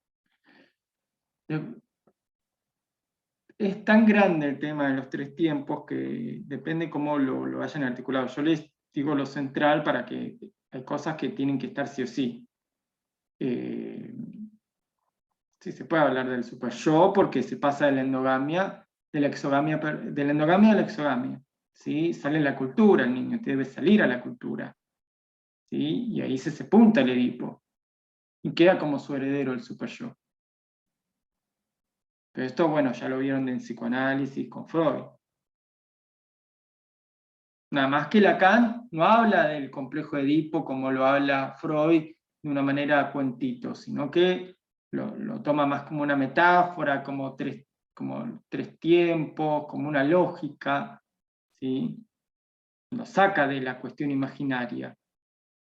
Es tan grande el tema de los tres tiempos que depende cómo lo hayan articulado. Yo les digo lo central para que hay cosas que tienen que estar sí o sí. Sí, se puede hablar del super yo porque se pasa de la endogamia, de la endogamia a la exogamia. ¿sí? Sale la cultura, el niño debe salir a la cultura, ¿sí? Y ahí se sepulta el Edipo, y queda como su heredero el super yo. Pero esto, bueno, ya lo vieron en psicoanálisis con Freud. Nada más que Lacan no habla del complejo de Edipo como lo habla Freud de una manera cuentito, sino que lo toma más como una metáfora, como tres tiempos, como una lógica, ¿sí? Lo saca de la cuestión imaginaria.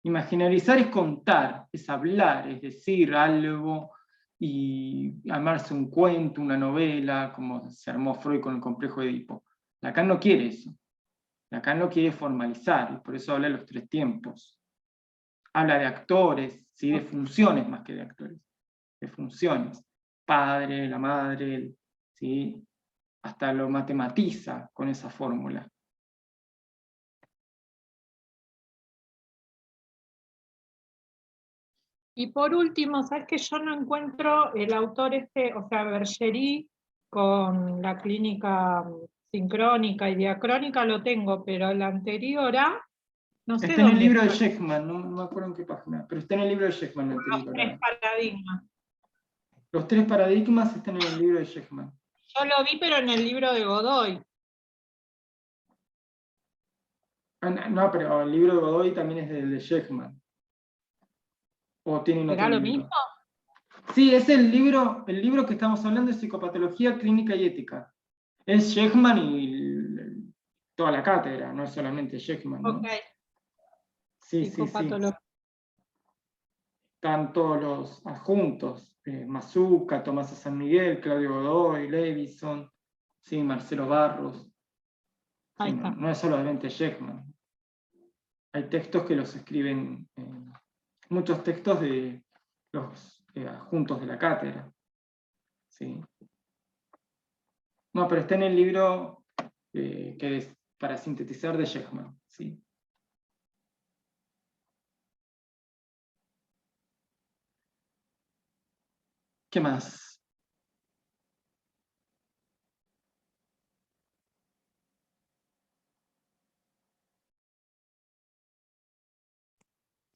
Imaginarizar es contar, es hablar, es decir algo y armarse un cuento, una novela, como se armó Freud con el complejo de Edipo. Lacan no quiere eso. Lacan lo quiere formalizar, y por eso habla de los tres tiempos. Habla de actores, ¿sí? De funciones más que de actores, de funciones. Padre, la madre, ¿sí? Hasta lo matematiza con esa fórmula. Y por último, ¿sabes que yo no encuentro el autor o sea, Bergerie, con la clínica sincrónica y diacrónica lo tengo, pero el anterior no sé Está en el dónde libro de está. Sheckman, no me acuerdo en qué página, pero está en el libro de Sheckman. El Los anterior. tres paradigmas. Los tres paradigmas están en el libro de Sheckman. Yo lo vi, pero en el libro de Godoy. No, pero el libro de Godoy también es del de Sheckman. ¿O tienen otro ¿Será lo libro? mismo? Sí, es el libro que estamos hablando de psicopatología clínica y ética. Es Sheckman y toda la cátedra, no es solamente Sheckman, ¿no? Ok. Sí. Están todos los adjuntos, Mazuca, Tomás de San Miguel, Claudio Godoy, Levison, sí, Marcelo Barros. Sí, no es solamente Sheckman. Hay textos que los escriben, muchos textos de los adjuntos de la cátedra. Sí. No, pero está en el libro que es para sintetizar de Sheckman. Sí. ¿Qué más?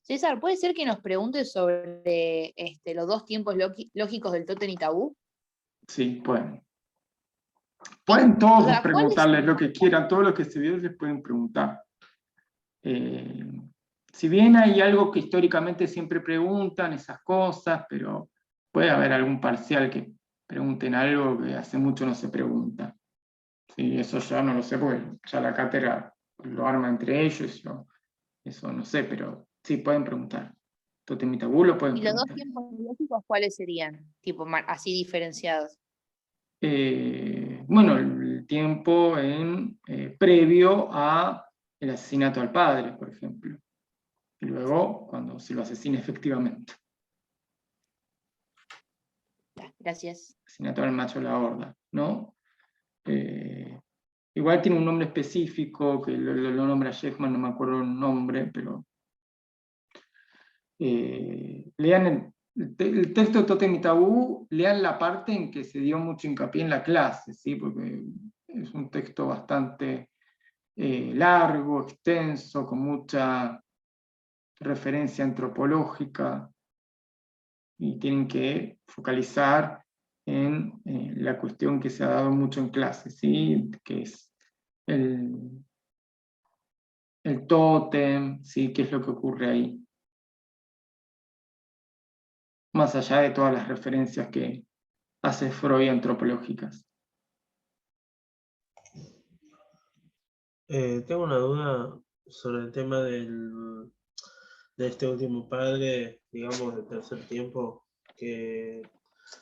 César, ¿puede ser que nos preguntes sobre los dos tiempos lógicos del tótem y tabú? Sí, pueden. Pueden todos O sea, ¿cuál es preguntarles lo que quieran, todos los que se vieron les pueden preguntar. Si bien hay algo que históricamente siempre preguntan, esas cosas, pero puede haber algún parcial que pregunten algo que hace mucho no se pregunta. Sí, eso ya no lo sé, porque ya la cátedra lo arma entre ellos, eso no sé, pero sí pueden preguntar. Tótem y tabú lo pueden ¿Y los dos preguntar. tiempos lógicos cuáles serían? Tipo, así diferenciados. Bueno, el tiempo previo al asesinato al padre, por ejemplo. Y luego, cuando se lo asesina efectivamente. Gracias. Asesinato al macho de la horda, ¿no? Igual tiene un nombre específico, que lo nombra Sheckman, no me acuerdo el nombre, pero lean el texto de Tótem y Tabú, lean la parte en que se dio mucho hincapié en la clase, ¿sí? Porque es un texto bastante largo, extenso, con mucha referencia antropológica, y tienen que focalizar en la cuestión que se ha dado mucho en clase, ¿sí? Que es el tótem, ¿sí? ¿Qué es lo que ocurre ahí? Más allá de todas las referencias que hace Freud antropológicas. Tengo una duda sobre el tema de este último padre, digamos, del tercer tiempo, que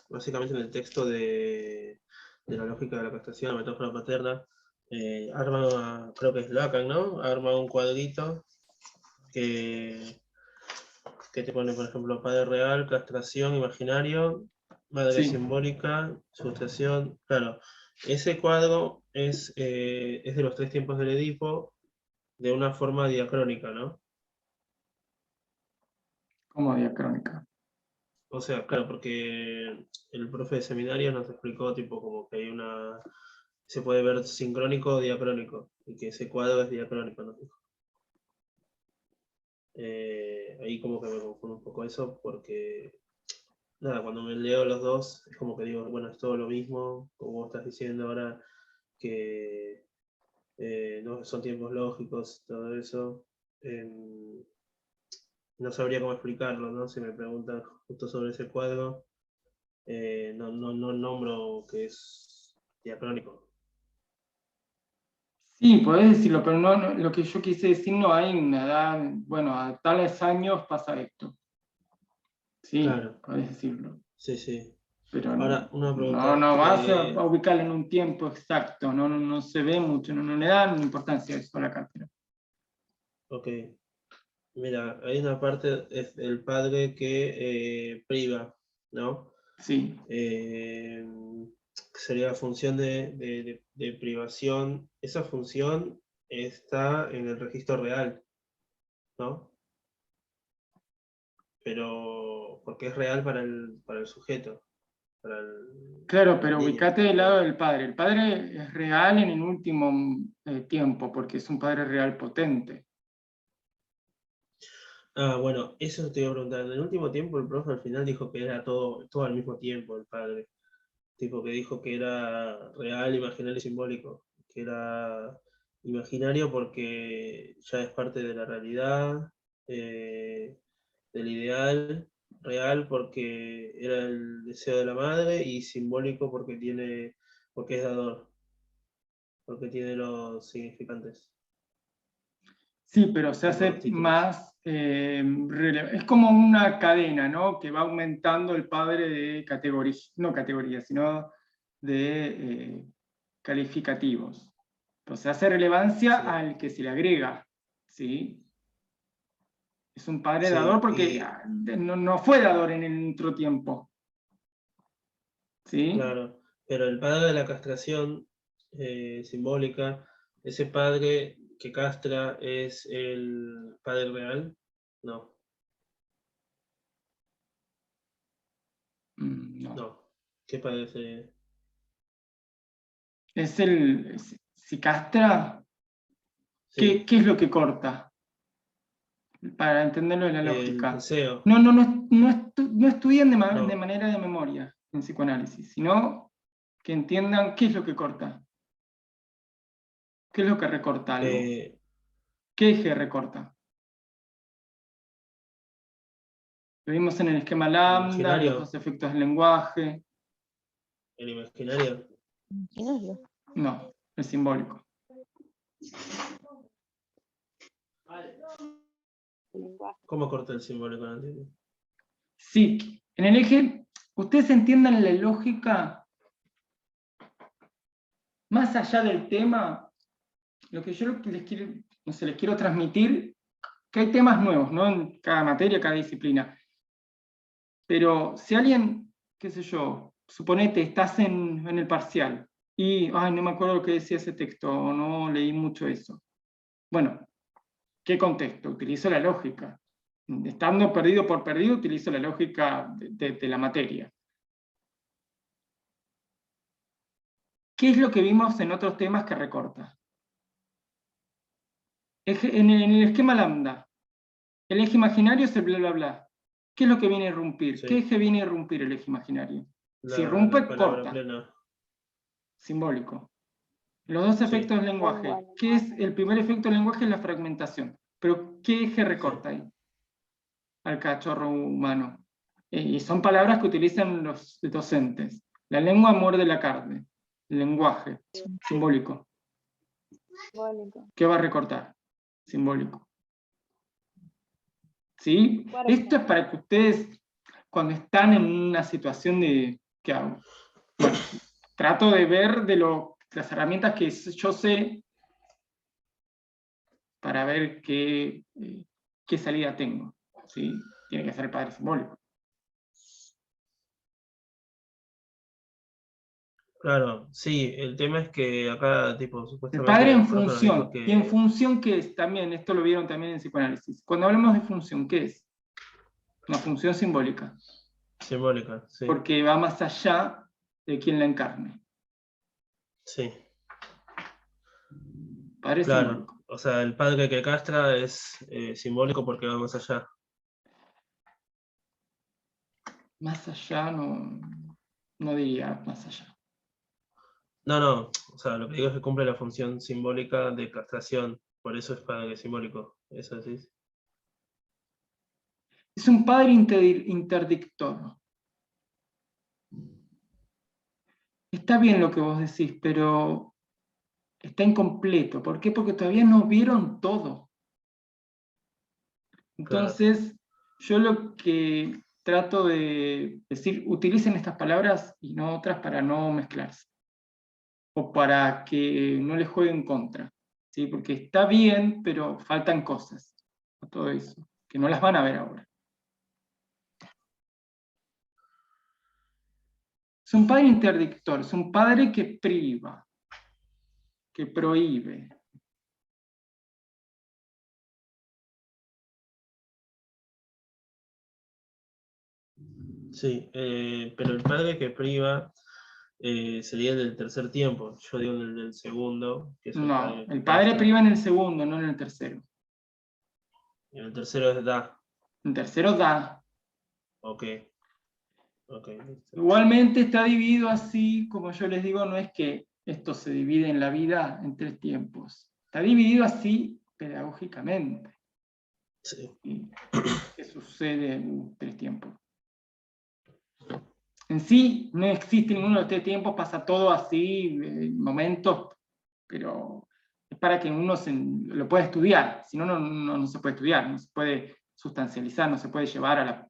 básicamente en el texto de la lógica de la castración, la metáfora paterna, arma, creo que es Lacan, ¿no? Arma un cuadrito que te pone, por ejemplo, padre real, castración, imaginario, madre Sí. simbólica, sustracción. Claro, ese cuadro es de los tres tiempos del Edipo, de una forma diacrónica, ¿no? Como diacrónica. O sea, claro, porque el profe de seminario nos explicó tipo como que hay una se puede ver sincrónico o diacrónico, y que ese cuadro es diacrónico, ¿no? Ahí como que me confundo un poco eso, porque nada, cuando me leo los dos, es como que digo, bueno, es todo lo mismo, como vos estás diciendo ahora, que no son tiempos lógicos, todo eso. No sabría cómo explicarlo, ¿no? Si me preguntan justo sobre ese cuadro, no nombro que es diacrónico. Sí, podés decirlo, pero lo que yo quise decir, no hay una edad, bueno, a tales años pasa esto. Sí, Claro. podés decirlo. Sí. Pero ahora, una pregunta. no vas a ubicarlo en un tiempo exacto, no se ve mucho, no le dan importancia a eso a la cátedra. Ok. Mira, hay una parte, es el padre que priva, ¿no? Sí. Sería la función de privación. Esa función está en el registro real, ¿no? Pero, porque es real para el sujeto. Claro, pero niño. ubicate del lado del padre. El padre es real en el último tiempo, porque es un padre real potente. Ah, bueno, eso te iba a preguntar. En el último tiempo el profe al final dijo que era todo al mismo tiempo el padre. Tipo que dijo que era real, imaginario y simbólico. Que era imaginario porque ya es parte de la realidad, del ideal, real porque era el deseo de la madre, y simbólico porque es dador, porque tiene los significantes. Sí, pero se hace más, es como una cadena, ¿no? Que va aumentando el padre de categorías, no categorías, sino de calificativos. Entonces hace relevancia al que se le agrega, ¿sí? Es un padre dador porque no fue dador en el otro tiempo. ¿Sí? Claro, pero el padre de la castración simbólica, ese padre que castra, ¿es el padre real? No. No. No. ¿Qué padre sería? Si castra, Sí. ¿qué es lo que corta? Para entenderlo en la El lógica. deseo. No estudien de No. manera de memoria en psicoanálisis, sino que entiendan qué es lo que corta. ¿Qué es lo que recorta algo? ¿Qué eje recorta? Lo vimos en el esquema lambda, imaginario. los dos efectos del lenguaje. ¿El imaginario? No, el simbólico. ¿Cómo corta el simbólico? No entiendo. Sí, en el eje, ustedes entiendan la lógica más allá del tema, lo que yo les quiero transmitir, que hay temas nuevos, ¿no? En cada materia, cada disciplina. Pero si alguien, qué sé yo, suponete, estás en el parcial y, no me acuerdo lo que decía ese texto, o no leí mucho eso. Bueno, ¿qué contexto? Utilizo la lógica. Estando perdido por perdido, utilizo la lógica de la materia. ¿Qué es lo que vimos en otros temas que recorta? En el esquema lambda, el eje imaginario es el bla bla bla. ¿Qué es lo que viene a irrumpir? Sí. ¿Qué eje viene a irrumpir el eje imaginario? Si La irrumpe, palabra corta. plena. Simbólico. Los dos efectos del lenguaje. ¿Qué es el primer efecto del lenguaje? Es la fragmentación. Pero ¿qué eje recorta ahí? Al cachorro humano. Y son palabras que utilizan los docentes. La lengua muerde la carne. El lenguaje. Simbólico. ¿Qué va a recortar? Simbólico. ¿Sí? Esto es para que ustedes, cuando están en una situación de... ¿qué hago? Bueno, trato de ver las herramientas que yo sé para ver qué salida tengo. ¿Sí? Tiene que ser el padre simbólico. Claro, sí, el tema es que acá, tipo, El supuestamente padre en el profe nos dijo función. que... ¿Y en función qué es? También, esto lo vieron también en psicoanálisis. Cuando hablamos de función, ¿qué es? Una función simbólica. Simbólica, sí. Porque va más allá de quien la encarne. Sí. Padre Claro, simbólico. o sea, el padre que castra es simbólico porque va más allá. Más allá no diría más allá. No, o sea, lo que digo es que cumple la función simbólica de castración, por eso es padre simbólico, ¿eso decís? Es un padre interdictor. Está bien lo que vos decís, pero está incompleto. ¿Por qué? Porque todavía no vieron todo. Entonces, yo lo que trato de decir, utilicen estas palabras y no otras para no mezclarse. O para que no les jueguen contra. ¿Sí? Porque está bien, pero faltan cosas. Todo eso, que no las van a ver ahora. Es un padre interdictor, es un padre que priva, que prohíbe. Sí, pero el padre que priva sería el del tercer tiempo, yo digo el del segundo, que es el No, padre que el padre castra. priva en el segundo, no en el tercero. Y en el tercero es da. En tercero da. Ok. Listo. Igualmente está dividido así, como yo les digo, no es que esto se divide en la vida en 3 tiempos. Está dividido así pedagógicamente. Sí. ¿Qué sucede en 3 tiempos? En sí, no existe ninguno de los 3 tiempos, pasa todo así, momentos, pero es para que uno lo pueda estudiar, si no, no se puede estudiar, no se puede sustancializar, no se puede llevar a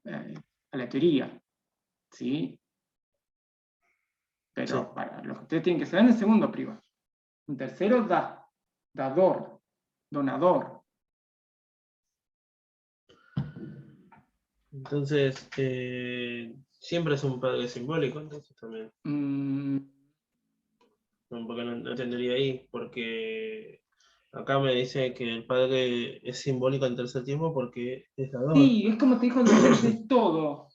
la teoría, ¿sí? Pero Sí. para lo que ustedes tienen que saber en el segundo priva. En tercero da, dador, donador. Entonces, siempre es un padre simbólico, entonces también. Porque no entendería ahí, porque acá me dice que el padre es simbólico en tercer tiempo porque es dador. Sí, es como te dijo, es todo.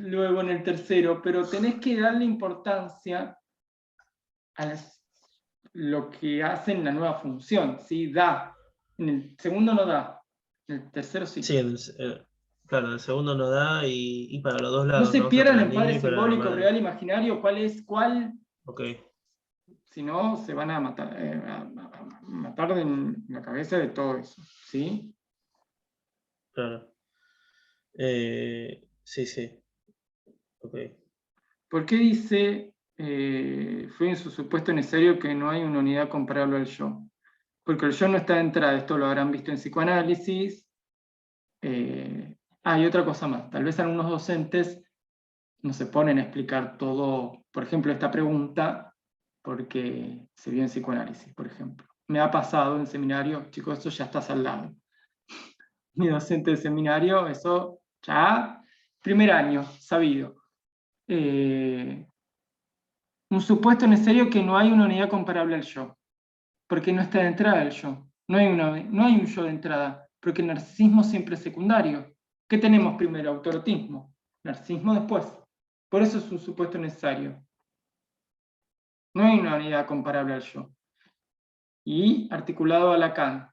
Luego en el tercero, pero tenés que darle importancia a lo que hacen la nueva función, ¿sí? Da. En el segundo no da, en el tercero sí. Sí, claro, el segundo no da y para los dos No lados, se ¿no? O sea, pierdan para el en niño padre y para la simbólico, madre. real, imaginario, cuál es cuál. Ok. Si no, se van a matar, matar en la cabeza de todo eso, ¿sí? Claro. Sí. Ok. ¿Por qué dice, fue en su supuesto necesario que no hay una unidad comparable al yo? Porque el yo no está de entrada, esto lo habrán visto en psicoanálisis. Y otra cosa más, tal vez algunos docentes no se ponen a explicar todo, por ejemplo, esta pregunta, porque se vio en psicoanálisis, por ejemplo. Me ha pasado en seminario, chicos, eso ya está saldado. Mi docente de seminario, eso ya, primer año, sabido. Un supuesto necesario que no hay una unidad comparable al yo, porque no está de entrada el yo. No hay un yo de entrada, porque el narcisismo siempre es secundario. ¿Qué tenemos primero? Autorotismo. Narcisismo después. Por eso es un supuesto necesario. No hay una unidad comparable al yo. Y articulado a Lacan,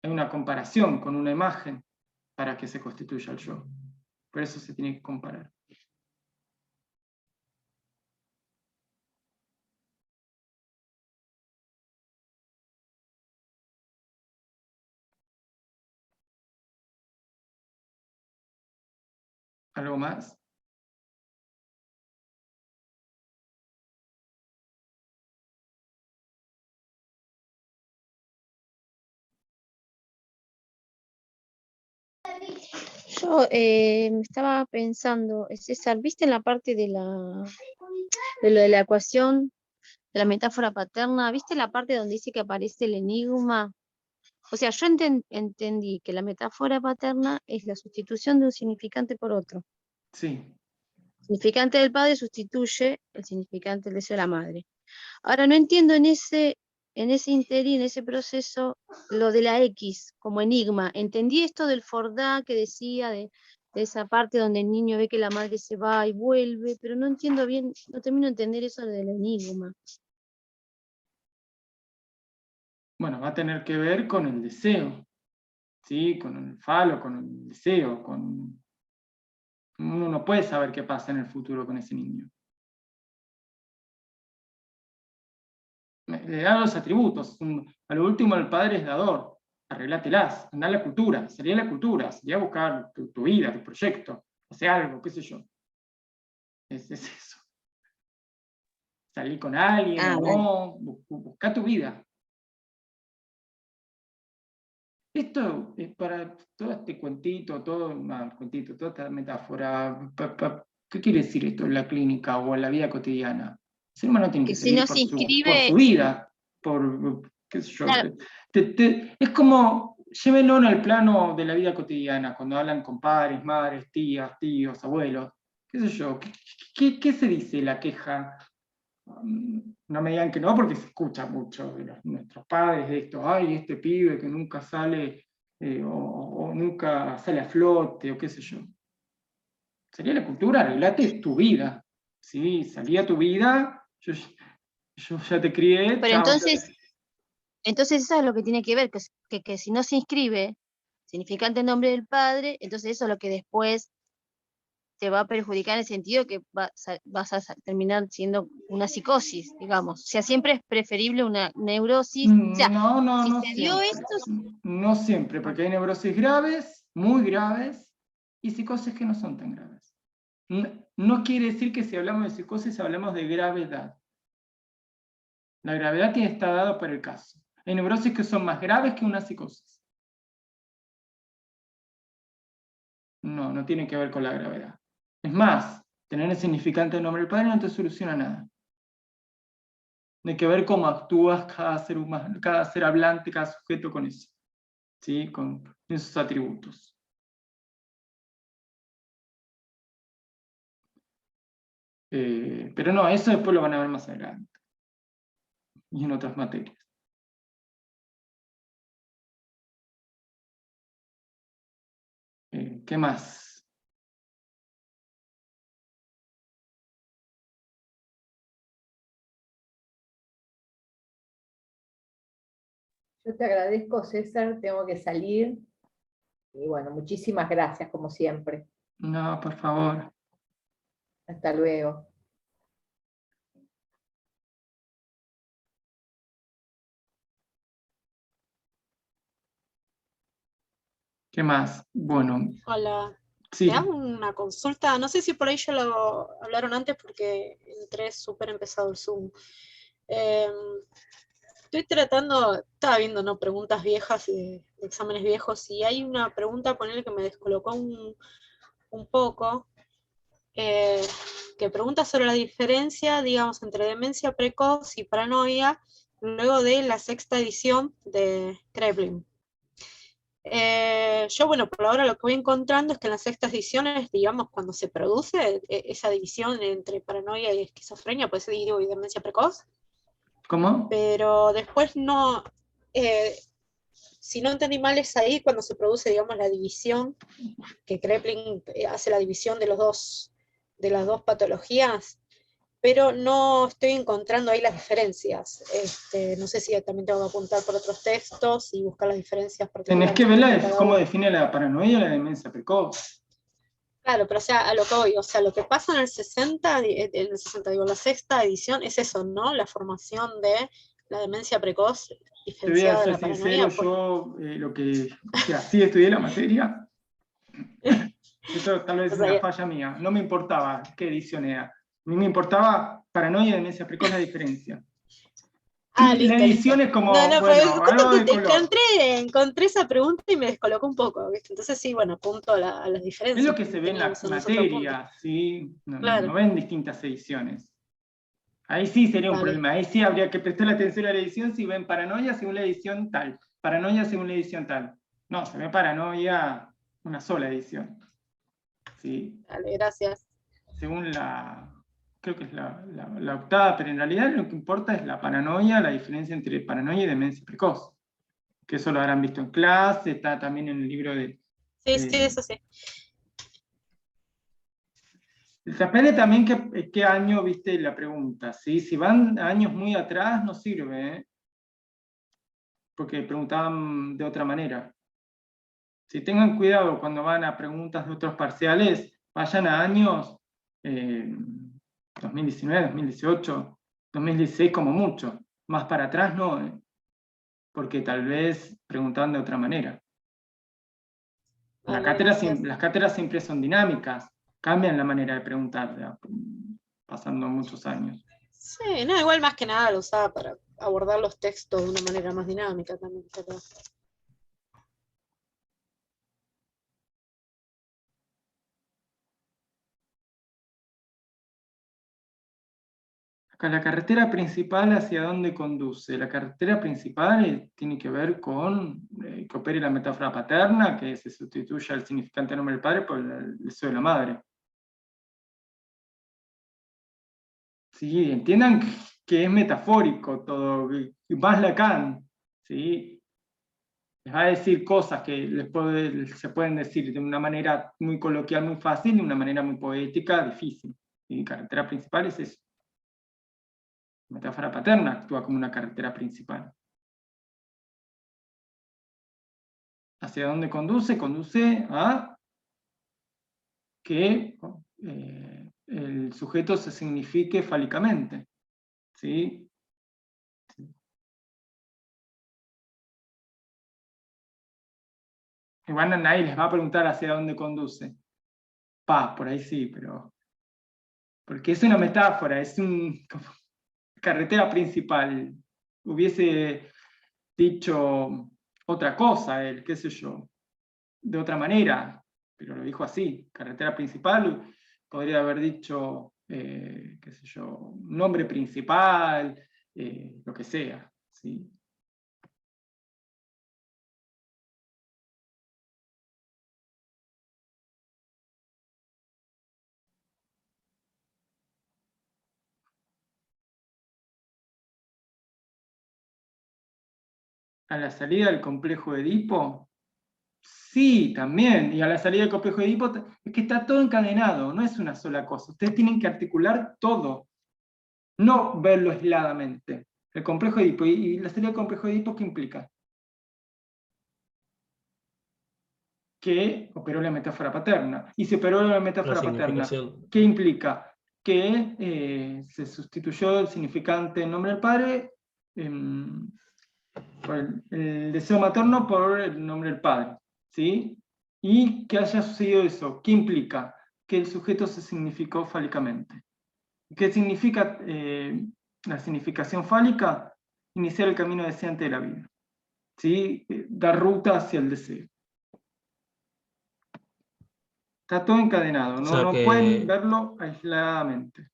hay una comparación con una imagen para que se constituya el yo. Por eso se tiene que comparar. ¿Algo más? Yo estaba pensando, César, ¿viste en la parte de de lo de la ecuación, de la metáfora paterna? ¿Viste la parte donde dice que aparece el enigma? O sea, yo entendí que la metáfora paterna es la sustitución de un significante por otro. Sí. El significante del padre sustituye el significante del deseo de la madre. Ahora no entiendo en ese interín, en ese proceso, lo de la X como enigma. Entendí esto del Fordá que decía de esa parte donde el niño ve que la madre se va y vuelve, pero no entiendo bien, no termino de entender eso del enigma. Bueno, va a tener que ver con el deseo, ¿sí? Con el falo, con el deseo, uno no puede saber qué pasa en el futuro con ese niño. Le da los atributos. A lo último el padre es dador. Arreglátelas, andá a la cultura, salí a la cultura, salí a buscar tu vida, tu proyecto, hace algo, qué sé yo. Es eso. Salí con alguien o no, busca tu vida. Esto es para todo este cuentito, toda esta metáfora. ¿Qué quiere decir esto en la clínica o en la vida cotidiana? El ser humano tiene que si salir no por se su inscribe, vida, qué sé yo. claro, Es como, llévenlo al plano de la vida cotidiana, cuando hablan con padres, madres, tías, tíos, abuelos, qué sé yo. ¿Qué se dice la queja? No me digan que no, porque se escucha mucho de nuestros padres de esto, ay, este pibe que nunca sale, o nunca sale a flote, o qué sé yo. Sería la cultura, arreglate tu vida, ¿sí? Salí a tu vida, yo ya te crié, pero chao. entonces eso es lo que tiene que ver, que si no se inscribe significante en nombre del padre, entonces eso es lo que después te va a perjudicar en el sentido que vas a terminar siendo una psicosis, digamos. O sea, siempre es preferible una neurosis. O sea, No, si no se dio siempre. esto, No siempre, porque hay neurosis graves, muy graves, y psicosis que no son tan graves. No quiere decir que si hablamos de psicosis hablamos de gravedad. La gravedad está dada por el caso. Hay neurosis que son más graves que una psicosis. No tiene que ver con la gravedad. Es más, tener el significante del nombre del padre no te soluciona nada. Hay que ver cómo actúas cada ser humano, cada ser hablante, cada sujeto con eso, ¿sí? Con esos atributos. Pero no, eso después lo van a ver más adelante. Y en otras materias. ¿Qué más? Yo te agradezco, César, tengo que salir. Y bueno, muchísimas gracias, como siempre. No, por favor. Hasta luego. ¿Qué más? Bueno, Hola, sí. te hago una consulta. No sé si por ahí ya lo hablaron antes porque entré súper empezado el Zoom. Estoy estaba viendo, ¿no? Preguntas viejas, de exámenes viejos, y hay una pregunta, ponele que me descolocó un poco, que pregunta sobre la diferencia, digamos, entre demencia precoz y paranoia, luego de la 6ª edición de Kraepelin. Yo, bueno, por ahora lo que voy encontrando es que en las 6ª ediciones, digamos, cuando se produce esa división entre paranoia y esquizofrenia, pues digo, y demencia precoz. ¿Cómo? Pero después no, si no entendí mal, es ahí cuando se produce, digamos, la división, que Kraepelin hace la división de las dos patologías, pero no estoy encontrando ahí las diferencias. No sé si también tengo que apuntar por otros textos y buscar las diferencias Tenés particulares que ver de cada cómo uno. define la paranoia y la demencia precoz. Claro, pero o sea, a lo que voy, o sea, lo que pasa en el 60, digo, la 6ª edición es eso, ¿no? La formación de la demencia precoz Te voy a diferenciada de ser la sincero, paranoia. yo sí estudié la materia. Esto tal vez es una falla mía. No me importaba qué edición era. A mí me importaba paranoia y demencia precoz, la diferencia. Listo, la edición listo. es como, No, bueno, algo de color. encontré esa pregunta y me descolocó un poco, ¿viste? Entonces sí, bueno, apunto a las diferencias. Es lo que se ve en la teníamos nosotros puntos. materia, ¿sí? Claro. No ven distintas ediciones. Ahí sí sería un problema. Ahí sí habría que prestar atención a la edición si ven paranoia según la edición tal. Paranoia según la edición tal. No, se ve paranoia una sola edición. ¿Sí? Dale, gracias. Según creo que es la 8ª, pero en realidad lo que importa es la paranoia, la diferencia entre paranoia y demencia precoz. Que eso lo habrán visto en clase, está también en el libro de... Sí, eso sí. Depende también qué año viste la pregunta, ¿sí? Si van a años muy atrás no sirve, ¿eh? porque preguntaban de otra manera. Si tengan cuidado cuando van a preguntas de otros parciales, vayan a años 2019, 2018, 2016 como mucho. Más para atrás no, porque tal vez preguntaban de otra manera. Vale, gracias. Las cátedras siempre son dinámicas, cambian la manera de preguntar, pasando muchos años. Sí, no, igual más que nada lo usaba para abordar los textos de una manera más dinámica también. Pero... Acá la carretera principal, ¿hacia dónde conduce? La carretera principal tiene que ver con que opere la metáfora paterna, que se sustituya el significante nombre del padre por el deseo de la madre. Sí, entiendan que es metafórico todo, más Lacan, ¿sí? Les va a decir cosas que se pueden decir de una manera muy coloquial, muy fácil, de una manera muy poética, difícil. Y carretera principal es eso. La metáfora paterna actúa como una carretera principal. ¿Hacia dónde conduce? Conduce a que el sujeto se signifique fálicamente. ¿Sí? Igual nadie les va a preguntar hacia dónde conduce. Por ahí sí, pero... Porque es una metáfora, es como carretera principal. Hubiese dicho otra cosa él, qué sé yo, de otra manera, pero lo dijo así, carretera principal, podría haber dicho, qué sé yo, nombre principal, lo que sea, ¿sí? A la salida del complejo de Edipo, sí, también, y a la salida del complejo de Edipo, es que está todo encadenado, no es una sola cosa, ustedes tienen que articular todo, no verlo aisladamente. El complejo de Edipo, y la salida del complejo de Edipo, ¿qué implica? Que operó la metáfora paterna. Y si operó la metáfora paterna, ¿qué implica? Que se sustituyó el significante en nombre del padre, por el deseo materno por el nombre del padre. ¿Sí? Y que haya sucedido eso, ¿qué implica? Que el sujeto se significó fálicamente. ¿Qué significa la significación fálica? Iniciar el camino deseante de la vida. ¿Sí? Dar ruta hacia el deseo. Está todo encadenado, O sea no que, pueden verlo aisladamente.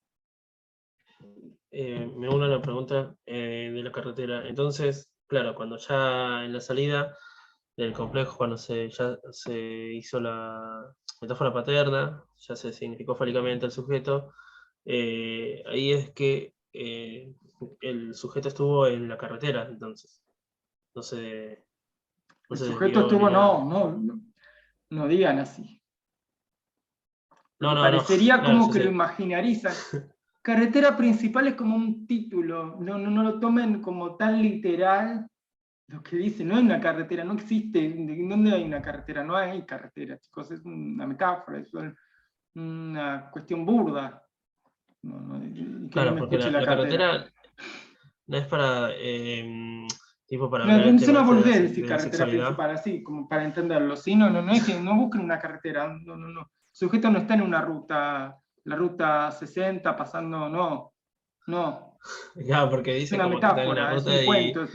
me uno a la pregunta de la carretera. Entonces, claro, cuando ya en la salida del complejo, cuando ya se hizo la metáfora paterna, ya se significó fálicamente el sujeto, ahí es que el sujeto estuvo en la carretera, entonces. No se El sujeto desvió estuvo, ni nada. no digan así. No, Parecería claro, como yo que lo sé. imaginalizan. Carretera principal es como un título, no lo tomen como tan literal lo que dice, no hay una carretera, no existe. ¿Dónde hay una carretera? No hay carretera, chicos, es una metáfora, es una cuestión burda. Que Claro, no me porque escuche la la cátedra. carretera no es para, tipo, para No, hablar el tema suena este burdel, sí, de la carretera sexualidad. principal, así, como para entenderlo. ¿Sí? No es que no busquen una carretera, no. El sujeto no está en una ruta, la ruta 60, pasando, no. Claro, porque Es dice una como que está en una metáfora, es ruta un cuento,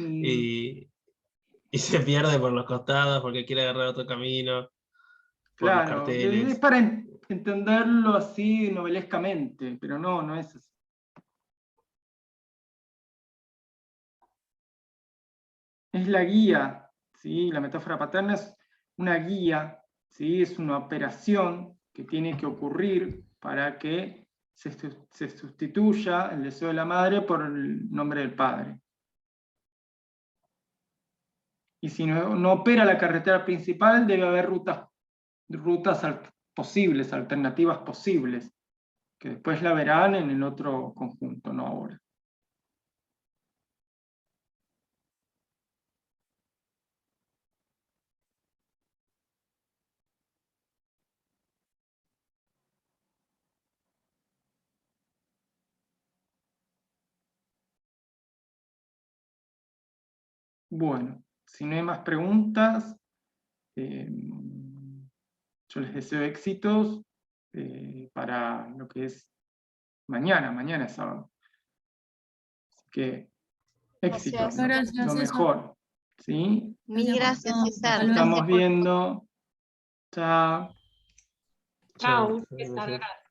y se pierde por los costados porque quiere agarrar otro camino, por los claro, es carteles. para entenderlo así novelescamente, pero no es así. Es la guía, ¿sí? La metáfora paterna es una guía, ¿sí? Es una operación que tiene que ocurrir para que se sustituya el deseo de la madre por el nombre del padre. Y si no opera la carretera principal, debe haber rutas posibles, alternativas posibles, que después la verán en el otro conjunto, no ahora. Bueno, si no hay más preguntas, yo les deseo éxitos para lo que es mañana es sábado. Así que éxitos, Gracias. lo mejor. ¿Sí? Mil gracias, César. Nos estamos viendo. Chao. Chao, César, gracias.